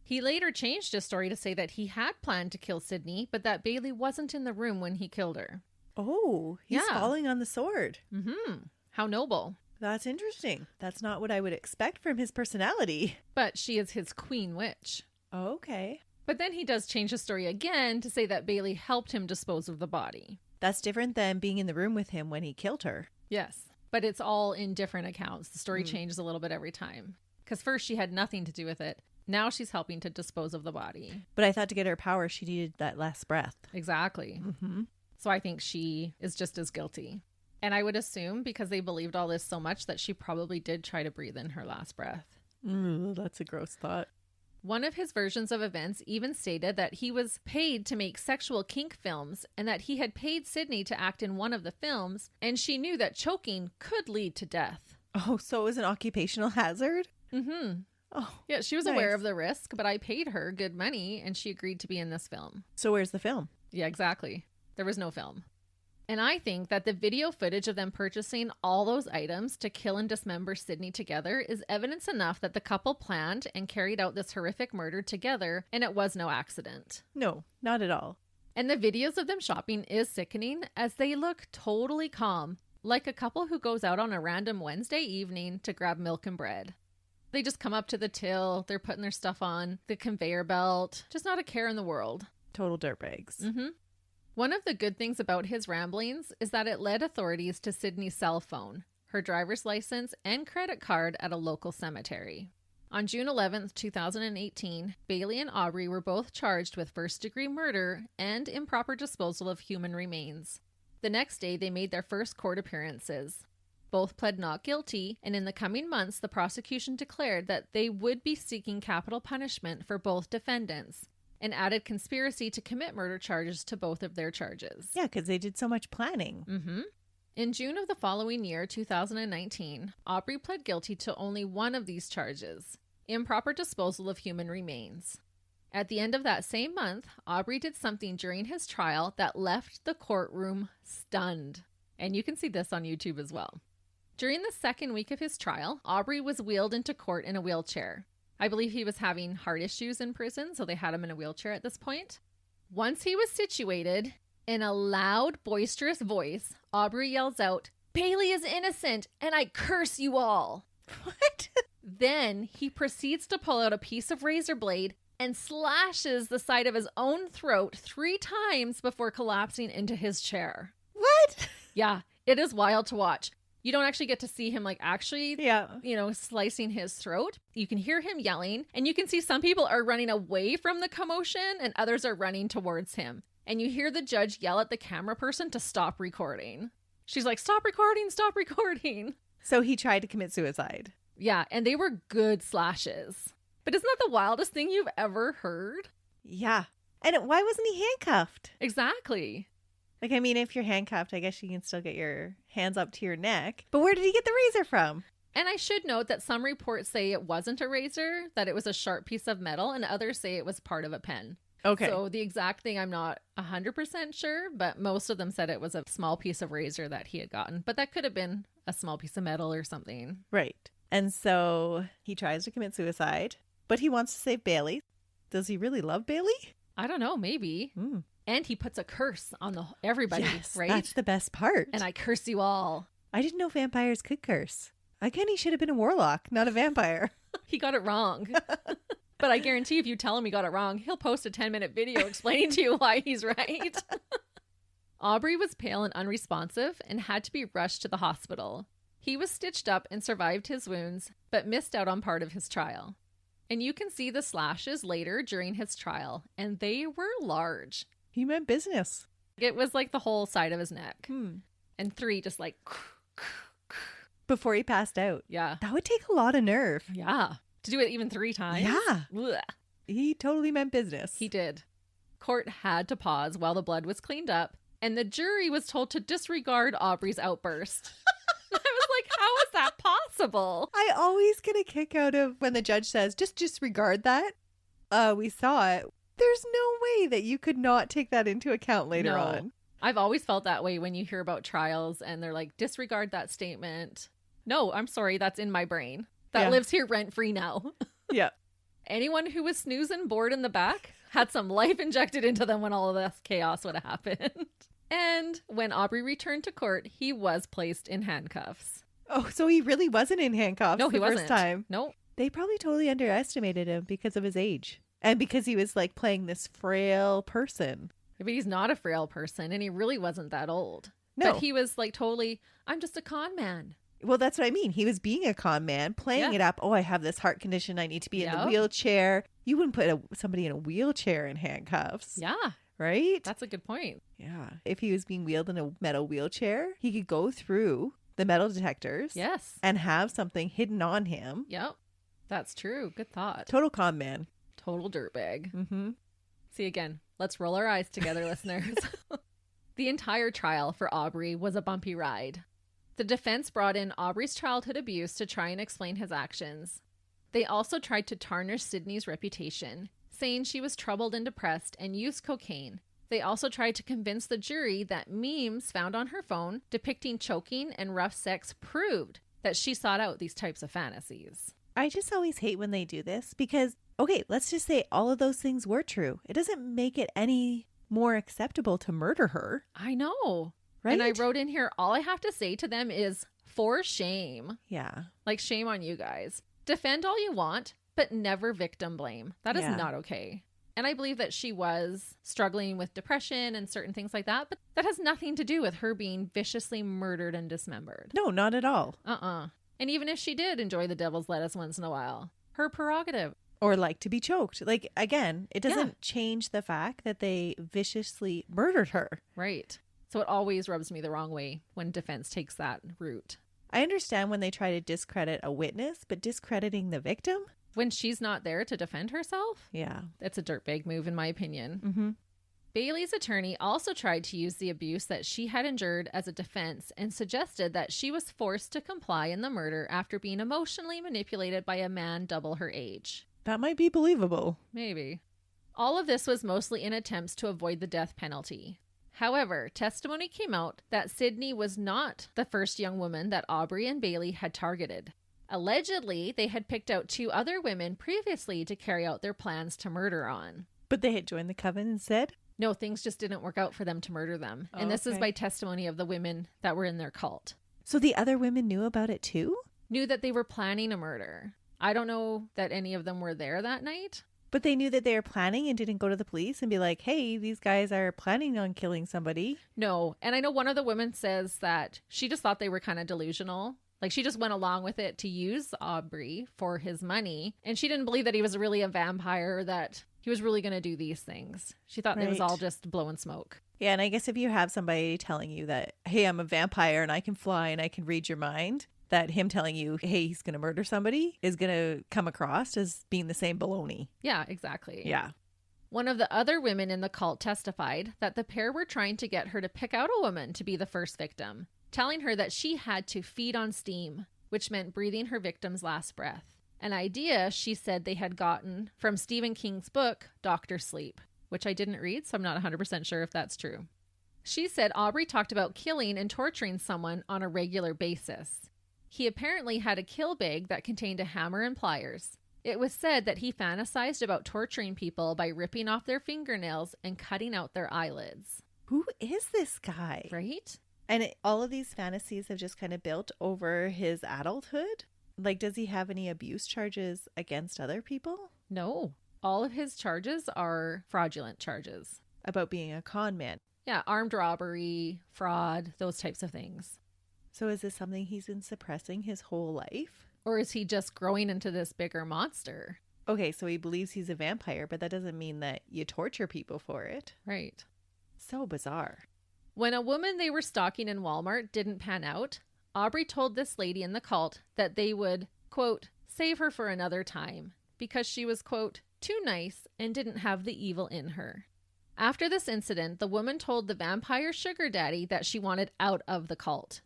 He later changed his story to say that he had planned to kill Sydney, but that Bailey wasn't in the room when he killed her. Oh, he's Yeah. falling on the sword. Mm-hmm. How noble. That's interesting. That's not what I would expect from his personality. But she is his queen witch. Oh, okay. But then he does change his story again to say that Bailey helped him dispose of the body. That's different than being in the room with him when he killed her. Yes. But it's all in different accounts. The story changes a little bit every time. Because first she had nothing to do with it. Now she's helping to dispose of the body. But I thought to get her power, she needed that last breath. Exactly. Mm-hmm. So I think she is just as guilty. And I would assume, because they believed all this so much, that she probably did try to breathe in her last breath. That's a gross thought. One of his versions of events even stated that he was paid to make sexual kink films and that he had paid Sydney to act in one of the films, and she knew that choking could lead to death. Oh, so it was an occupational hazard? Mm-hmm. Oh, Yeah, she was nice. aware of the risk, but I paid her good money and she agreed to be in this film. So where's the film? Yeah, exactly. There was no film. And I think that the video footage of them purchasing all those items to kill and dismember Sydney together is evidence enough that the couple planned and carried out this horrific murder together, and it was no accident. No, not at all. And the videos of them shopping is sickening, as they look totally calm, like a couple who goes out on a random Wednesday evening to grab milk and bread. They just come up to the till, they're putting their stuff on the conveyor belt, just not a care in the world. Total dirtbags. Mm-hmm. One of the good things about his ramblings is that it led authorities to Sydney's cell phone, her driver's license, and credit card at a local cemetery. On June 11th, 2018, Bailey and Aubrey were both charged with first-degree murder and improper disposal of human remains. The next day, they made their first court appearances. Both pled not guilty, and in the coming months, the prosecution declared that they would be seeking capital punishment for both defendants, and added conspiracy to commit murder charges to both of their charges. Yeah, because they did so much planning. Mm-hmm. In June of the following year, 2019, Aubrey pled guilty to only one of these charges, improper disposal of human remains. At the end of that same month, Aubrey did something during his trial that left the courtroom stunned. And you can see this on YouTube as well. During the second week of his trial, Aubrey was wheeled into court in a wheelchair. I believe he was having heart issues in prison, so they had him in a wheelchair at this point. Once he was situated, in a loud, boisterous voice, Aubrey yells out, "Bailey is innocent, and I curse you all." What? Then he proceeds to pull out a piece of razor blade and slashes the side of his own throat 3 times before collapsing into his chair. What? Yeah, it is wild to watch. You don't actually get to see him slicing his throat. You can hear him yelling, and you can see some people are running away from the commotion and others are running towards him. And you hear the judge yell at the camera person to stop recording. She's like, "Stop recording, stop recording." So he tried to commit suicide. Yeah, and they were good slashes. But isn't that the wildest thing you've ever heard? Yeah. And why wasn't he handcuffed? Exactly. Like, I mean, if you're handcuffed, I guess you can still get your hands up to your neck. But where did he get the razor from? And I should note that some reports say it wasn't a razor, that it was a sharp piece of metal, and others say it was part of a pen. Okay. So the exact thing, I'm not 100% sure, but most of them said it was a small piece of razor that he had gotten. But that could have been a small piece of metal or something. Right. And so he tries to commit suicide, but he wants to save Bailey. Does he really love Bailey? I don't know, maybe. Mm. And he puts a curse on everybody, Yes, right? that's the best part. And I curse you all. I didn't know vampires could curse. Again, he should have been a warlock, not a vampire. He got it wrong. But I guarantee if you tell him he got it wrong, he'll post a 10-minute video explaining to you why he's right. Aubrey was pale and unresponsive and had to be rushed to the hospital. He was stitched up and survived his wounds, but missed out on part of his trial. And you can see the slashes later during his trial, and they were large. He meant business. It was like the whole side of his neck. And 3 just like... Before he passed out. Yeah. That would take a lot of nerve. Yeah. To do it even 3 times? Yeah. Ugh. He totally meant business. He did. Court had to pause while the blood was cleaned up, and the jury was told to disregard Aubrey's outburst. I was like, how is that possible? I always get a kick out of when the judge says, just disregard that. We saw it. There's no way that you could not take that into account later on. I've always felt that way when you hear about trials and they're like, disregard that statement. No, I'm sorry. That's in my brain. That lives here rent free now. Yeah. Anyone who was snoozing bored in the back had some life injected into them when all of this chaos would have happened. And when Aubrey returned to court, he was placed in handcuffs. Oh, so he really wasn't in handcuffs No, he the wasn't. first time. No. They probably totally underestimated him because of his age. And because he was like playing this frail person. But he's not a frail person, and he really wasn't that old. No. But he was like totally, I'm just a con man. Well, that's what I mean. He was being a con man, playing it up. Oh, I have this heart condition. I need to be in the wheelchair. You wouldn't put somebody in a wheelchair in handcuffs. Yeah. Right? That's a good point. Yeah. If he was being wheeled in a metal wheelchair, he could go through the metal detectors. Yes. And have something hidden on him. Yep. That's true. Good thought. Total con man. Total dirtbag. Mm-hmm. See, again, let's roll our eyes together, listeners. The entire trial for Aubrey was a bumpy ride. The defense brought in Aubrey's childhood abuse to try and explain his actions. They also tried to tarnish Sydney's reputation, saying she was troubled and depressed and used cocaine. They also tried to convince the jury that memes found on her phone depicting choking and rough sex proved that she sought out these types of fantasies. I just always hate when they do this because, okay, let's just say all of those things were true. It doesn't make it any more acceptable to murder her. I know. Right? And I wrote in here, all I have to say to them is, for shame. Yeah. Like, shame on you guys. Defend all you want, but never victim blame. That is not okay. And I believe that she was struggling with depression and certain things like that, but that has nothing to do with her being viciously murdered and dismembered. No, not at all. And even if she did enjoy the devil's lettuce once in a while, her prerogative. Or like to be choked. Like, again, it doesn't change the fact that they viciously murdered her. Right. So it always rubs me the wrong way when defense takes that route. I understand when they try to discredit a witness, but discrediting the victim? When she's not there to defend herself? Yeah. That's a dirtbag move in my opinion. Mm-hmm. Bailey's attorney also tried to use the abuse that she had endured as a defense and suggested that she was forced to comply in the murder after being emotionally manipulated by a man double her age. That might be believable. Maybe. All of this was mostly in attempts to avoid the death penalty. However, testimony came out that Sydney was not the first young woman that Aubrey and Bailey had targeted. Allegedly, they had picked out 2 other women previously to carry out their plans to murder on. But they had joined the coven instead? No, things just didn't work out for them to murder them. And this is by testimony of the women that were in their cult. So the other women knew about it too? Knew that they were planning a murder. I don't know that any of them were there that night. But they knew that they were planning and didn't go to the police and be like, hey, these guys are planning on killing somebody. No. And I know one of the women says that she just thought they were kind of delusional. Like, she just went along with it to use Aubrey for his money. And she didn't believe that he was really a vampire, that he was really going to do these things. She thought it was all just blowing smoke. Yeah, and I guess if you have somebody telling you that, hey, I'm a vampire and I can fly and I can read your mind, that him telling you, hey, he's going to murder somebody is going to come across as being the same baloney. Yeah, exactly. Yeah. One of the other women in the cult testified that the pair were trying to get her to pick out a woman to be the first victim, telling her that she had to feed on steam, which meant breathing her victim's last breath. An idea she said they had gotten from Stephen King's book, Dr. Sleep, which I didn't read, so I'm not 100% sure if that's true. She said Aubrey talked about killing and torturing someone on a regular basis. He apparently had a kill bag that contained a hammer and pliers. It was said that he fantasized about torturing people by ripping off their fingernails and cutting out their eyelids. Who is this guy? Right? And all of these fantasies have just kind of built over his adulthood? Like, does he have any abuse charges against other people? No. All of his charges are fraudulent charges. About being a con man? Yeah, armed robbery, fraud, those types of things. So is this something he's been suppressing his whole life? Or is he just growing into this bigger monster? Okay, so he believes he's a vampire, but that doesn't mean that you torture people for it. Right. So bizarre. When a woman they were stalking in Walmart didn't pan out, Aubrey told this lady in the cult that they would, quote, save her for another time because she was, quote, too nice and didn't have the evil in her. After this incident, the woman told the vampire sugar daddy that she wanted out of the cult.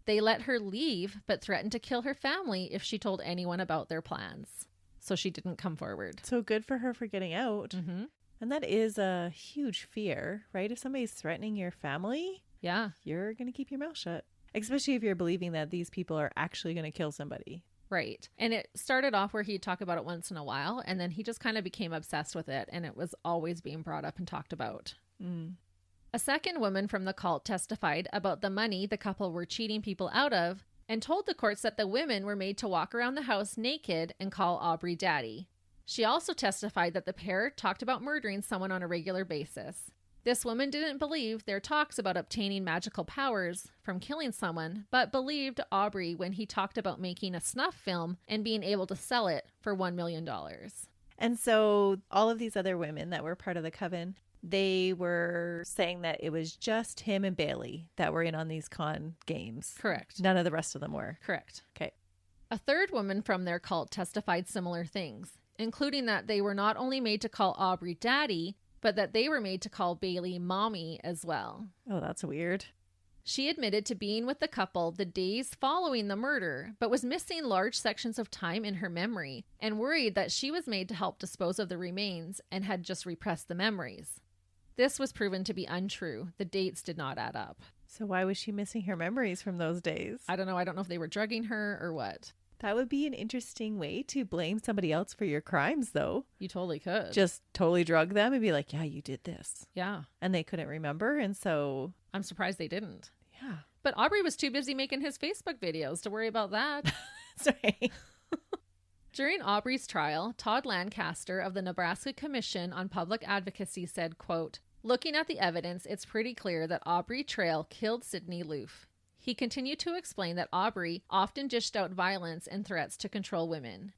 They let her leave, but threatened to kill her family if she told anyone about their plans. So she didn't come forward. So good for her for getting out. Mm-hmm. And that is a huge fear, right? If somebody's threatening your family, Yeah. you're going to keep your mouth shut. Especially if you're believing that these people are actually going to kill somebody. Right. And it started off where he'd talk about it once in a while, and then he just kind of became obsessed with it, and it was always being brought up and talked about. Mm. A second woman from the cult testified about the money the couple were cheating people out of and told the courts that the women were made to walk around the house naked and call Aubrey daddy. She also testified that the pair talked about murdering someone on a regular basis. This woman didn't believe their talks about obtaining magical powers from killing someone, but believed Aubrey when he talked about making a snuff film and being able to sell it for $1 million. And so all of these other women that were part of the coven, they were saying that it was just him and Bailey that were in on these con games. Correct. None of the rest of them were. Correct. Okay. A third woman from their cult testified similar things, including that they were not only made to call Aubrey daddy, but that they were made to call Bailey mommy as well. Oh, that's weird. She admitted to being with the couple the days following the murder, but was missing large sections of time in her memory and worried that she was made to help dispose of the remains and had just repressed the memories. This was proven to be untrue. The dates did not add up. So why was she missing her memories from those days? I don't know. I don't know if they were drugging her or what. That would be an interesting way to blame somebody else for your crimes, though. You totally could. Just totally drug them and be like, yeah, you did this. Yeah. And they couldn't remember. And so, I'm surprised they didn't. yeah. But Aubrey was too busy making his Facebook videos to worry about that. Sorry. During Aubrey's trial, Todd Lancaster of the Nebraska Commission on Public Advocacy said, quote, looking at the evidence, it's pretty clear that Aubrey Trail killed Sydney Loofe. He continued to explain that Aubrey often dished out violence and threats to control women.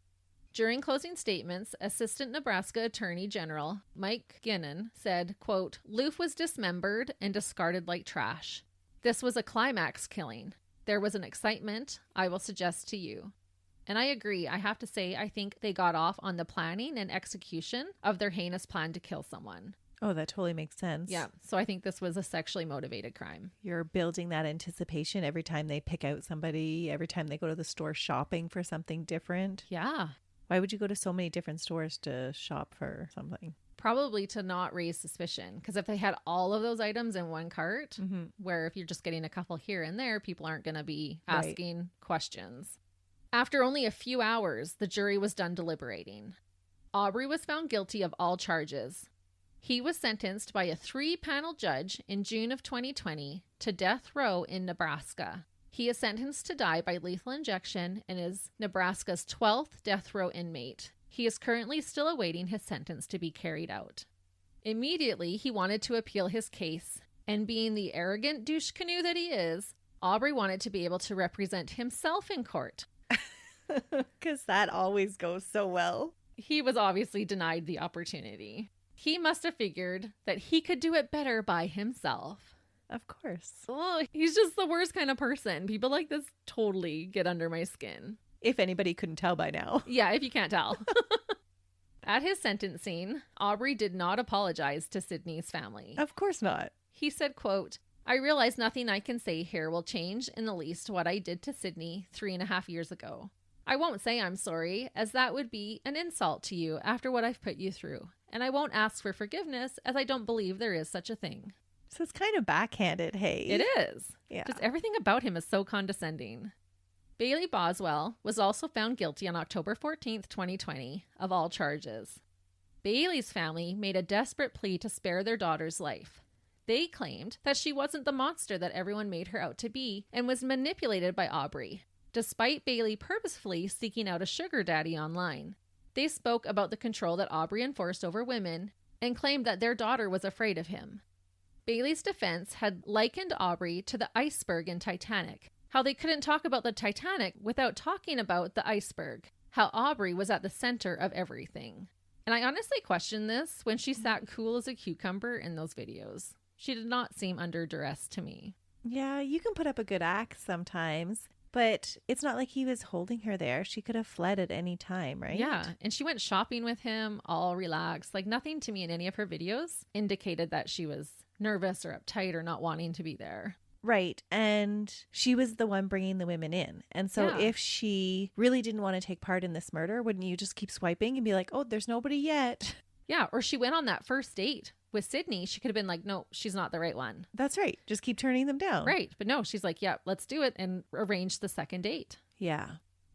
During closing statements, Assistant Nebraska Attorney General Mike Ginnon said, quote, Loofe was dismembered and discarded like trash. This was a climax killing. There was an excitement, I will suggest to you. And I agree. I have to say, I think they got off on the planning and execution of their heinous plan to kill someone. Oh, that totally makes sense. Yeah. So I think this was a sexually motivated crime. You're building that anticipation every time they pick out somebody, every time they go to the store shopping for something different. Yeah. Why would you go to so many different stores to shop for something? Probably to not raise suspicion. Because if they had all of those items in one cart, where if you're just getting a couple here and there, people aren't going to be asking questions. After only a few hours, the jury was done deliberating. Aubrey was found guilty of all charges. He was sentenced by a 3-panel judge in June of 2020 to death row in Nebraska. He is sentenced to die by lethal injection and is Nebraska's 12th death row inmate. He is currently still awaiting his sentence to be carried out. Immediately, he wanted to appeal his case, and being the arrogant douche canoe that he is, Aubrey wanted to be able to represent himself in court. Because that always goes so well. He was obviously denied the opportunity. He must have figured that he could do it better by himself. Of course. Oh, he's just the worst kind of person. People like this totally get under my skin. If anybody couldn't tell by now. Yeah, if you can't tell. At his sentencing, Aubrey did not apologize to Sydney's family. Of course not. He said, quote, I realize nothing I can say here will change in the least what I did to Sydney 3.5 years ago. I won't say I'm sorry, as that would be an insult to you after what I've put you through. And I won't ask for forgiveness, as I don't believe there is such a thing. So it's kind of backhanded, hey? It is. Yeah. Just everything about him is so condescending. Bailey Boswell was also found guilty on October 14th, 2020, of all charges. Bailey's family made a desperate plea to spare their daughter's life. They claimed that she wasn't the monster that everyone made her out to be and was manipulated by Aubrey, despite Bailey purposefully seeking out a sugar daddy online. They spoke about the control that Aubrey enforced over women and claimed that their daughter was afraid of him. Bailey's defense had likened Aubrey to the iceberg in Titanic, how they couldn't talk about the Titanic without talking about the iceberg. how Aubrey was at the center of everything. And I honestly questioned this when she sat cool as a cucumber in those videos. She did not seem under duress to me. Yeah, you can put up a good act sometimes, but it's not like he was holding her there. She could have fled at any time, right? Yeah, and she went shopping with him, all relaxed. Like, nothing to me in any of her videos indicated that she was nervous or uptight or not wanting to be there. Right. And she was the one bringing the women in. And so Yeah. if she really didn't want to take part in this murder, wouldn't you just keep swiping and be like, oh, there's nobody yet? Yeah, or she went on that first date with Sydney. She could have been like, no, she's not the right one. That's right. Just keep turning them down. Right. But no, she's like, yeah, let's do it, and arrange the second date. Yeah.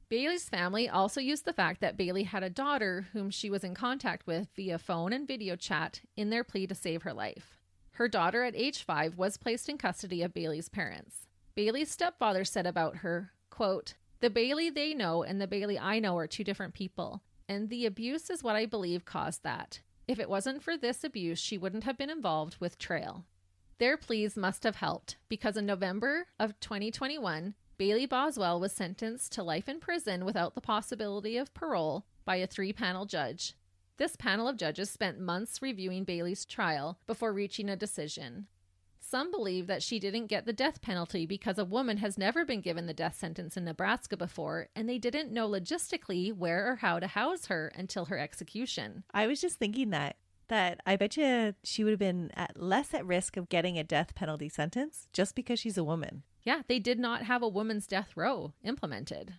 Bailey's family also used the fact that Bailey had a daughter whom she was in contact with via phone and video chat in their plea to save her life. Her daughter at age 5 was placed in custody of Bailey's parents. Bailey's stepfather said about her, quote, "The Bailey they know and the Bailey I know are two different people, and the abuse is what I believe caused that. If it wasn't for this abuse, she wouldn't have been involved with Trail." Their pleas must have helped, because in November of 2021, Bailey Boswell was sentenced to life in prison without the possibility of parole by a 3-panel judge. This panel of judges spent months reviewing Bailey's trial before reaching a decision. Some believe that she didn't get the death penalty because a woman has never been given the death sentence in Nebraska before, and they didn't know logistically where or how to house her until her execution. I was just thinking that I bet you she would have been less at risk of getting a death penalty sentence just because she's a woman. Yeah, they did not have a woman's death row implemented.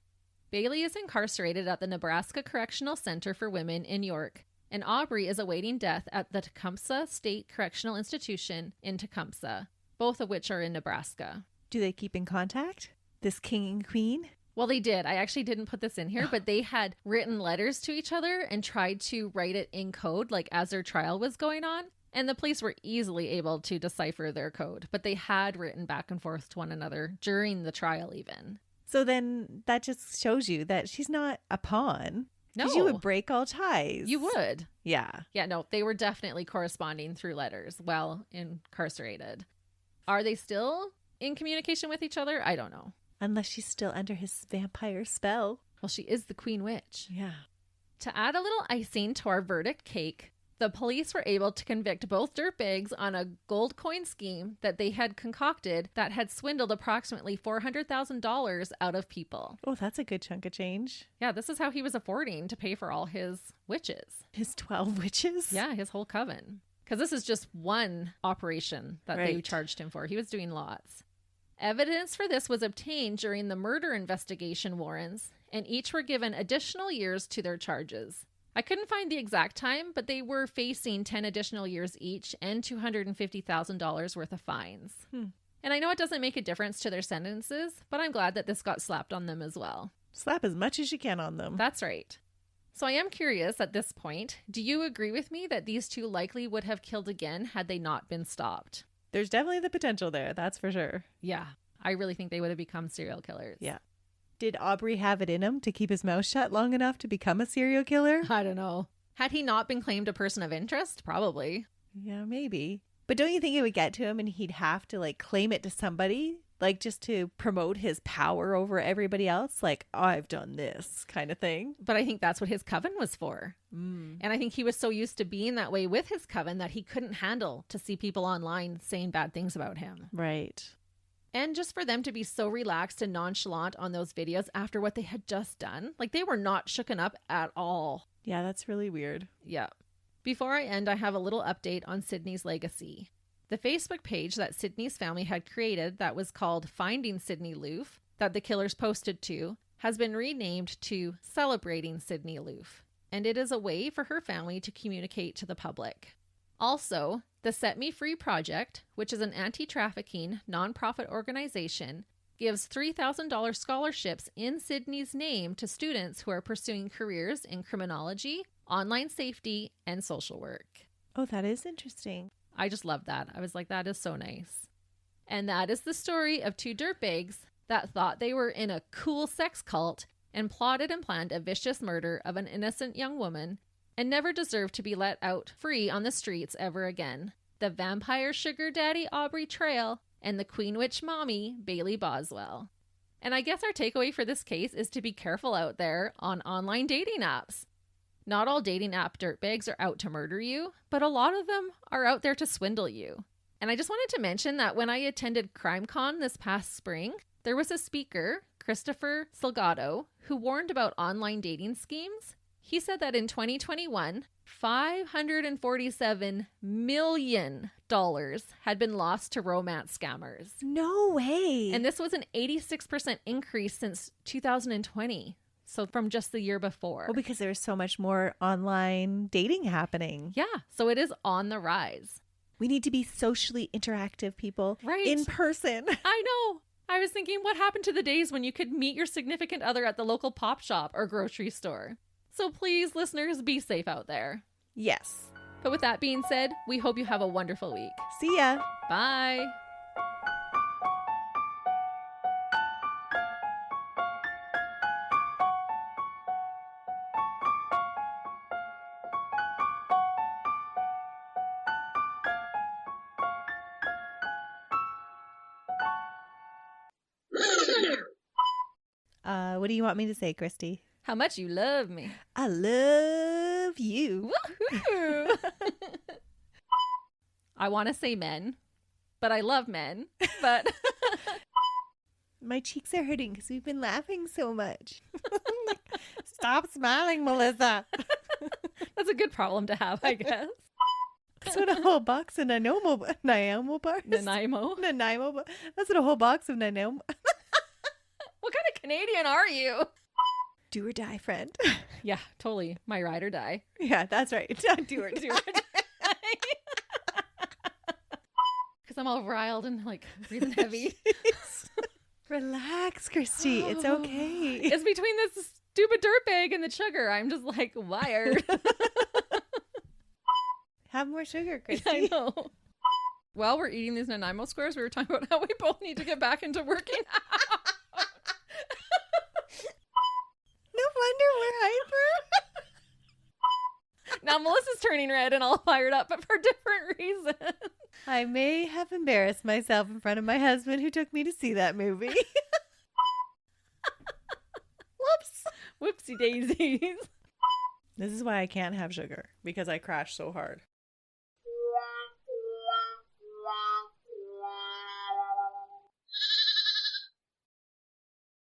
Bailey is incarcerated at the Nebraska Correctional Center for Women in York, and Aubrey is awaiting death at the Tecumseh State Correctional Institution in Tecumseh, both of which are in Nebraska. Do they keep in contact? This king and queen? Well, they did. I actually didn't put this in here, but they had written letters to each other and tried to write it in code, like as their trial was going on. And the police were easily able to decipher their code, but they had written back and forth to one another during the trial even. So then that just shows you that she's not a pawn. No. Because you would break all ties. You would. Yeah. Yeah, no, they were definitely corresponding through letters while incarcerated. Are they still in communication with each other? I don't know. Unless she's still under his vampire spell. Well, she is the Queen Witch. Yeah. To add a little icing to our verdict cake, the police were able to convict both dirtbags on a gold coin scheme that they had concocted that had swindled approximately $400,000 out of people. Oh, that's a good chunk of change. Yeah, this is how he was affording to pay for all his witches. His 12 witches? Yeah, his whole coven. Because this is just one operation that they charged him for. He was doing lots. Evidence for this was obtained during the murder investigation warrants, and each were given additional years to their charges. I couldn't find the exact time, but they were facing 10 additional years each and $250,000 worth of fines. And I know it doesn't make a difference to their sentences, but I'm glad that this got slapped on them as well. Slap as much as you can on them. That's right. So I am curious at this point, do you agree with me that these two likely would have killed again had they not been stopped? There's definitely the potential there, that's for sure. Yeah, I really think they would have become serial killers. Yeah. Did Aubrey have it in him to keep his mouth shut long enough to become a serial killer? I don't know. Had he not been claimed a person of interest? Probably. Yeah, maybe. But don't you think it would get to him and he'd have to claim it to somebody? Just to promote his power over everybody else? I've done this kind of thing. But I think that's what his coven was for. And I think he was so used to being that way with his coven that he couldn't handle to see people online saying bad things about him. Right. And just for them to be so relaxed and nonchalant on those videos after what they had just done. They were not shooken up at all. Yeah, that's really weird. Yeah. Before I end, I have a little update on Sydney's legacy. The Facebook page that Sydney's family had created that was called Finding Sydney Loofe, that the killers posted to, has been renamed to Celebrating Sydney Loofe, and it is a way for her family to communicate to the public. Also, the Set Me Free Project, which is an anti-trafficking nonprofit organization, gives $3,000 scholarships in Sydney's name to students who are pursuing careers in criminology, online safety, and social work. Oh, that is interesting. I just love that. I was like, that is so nice. And that is the story of two dirtbags that thought they were in a cool sex cult and plotted and planned a vicious murder of an innocent young woman and never deserved to be let out free on the streets ever again. The vampire sugar daddy Aubrey Trail and the Queen Witch mommy Bailey Boswell. And I guess our takeaway for this case is to be careful out there on online dating apps. Not all dating app dirtbags are out to murder you, but a lot of them are out there to swindle you. And I just wanted to mention that when I attended CrimeCon this past spring, there was a speaker, Christopher Salgado, who warned about online dating schemes. He said that in 2021, $547 million had been lost to romance scammers. No way. And this was an 86% increase since 2020. So from just the year before. Well, because there's so much more online dating happening. Yeah. So it is on the rise. We need to be socially interactive, people. Right. In person. I know. I was thinking, what happened to the days when you could meet your significant other at the local pop shop or grocery store? So please, listeners, be safe out there. Yes. But with that being said, we hope you have a wonderful week. See ya. Bye. What do you want me to say, Christy? How much you love me. I love you. Woohoo! I want to say men, but I love men. But my cheeks are hurting because we've been laughing so much. Stop smiling, Melissa. That's a good problem to have, I guess. That's what a whole box of Nanaimo bars. Nanaimo? Nanaimo. That's what a whole box of Nanaimo. What kind of Canadian are you? Do or die, friend. Yeah, totally. My ride or die. Yeah, that's right. Do or die. Because I'm all riled and like breathing heavy. Relax, Christy. It's okay. It's between this stupid dirtbag and the sugar. I'm just like wired. Have more sugar, Christy. I know. While we're eating these Nanaimo squares, we were talking about how we both need to get back into working out. No wonder we're hyper. Now Melissa's turning red and all fired up, but for different reasons. I may have embarrassed myself in front of my husband who took me to see that movie. Whoops. Whoopsie daisies. This is why I can't have sugar, because I crash so hard.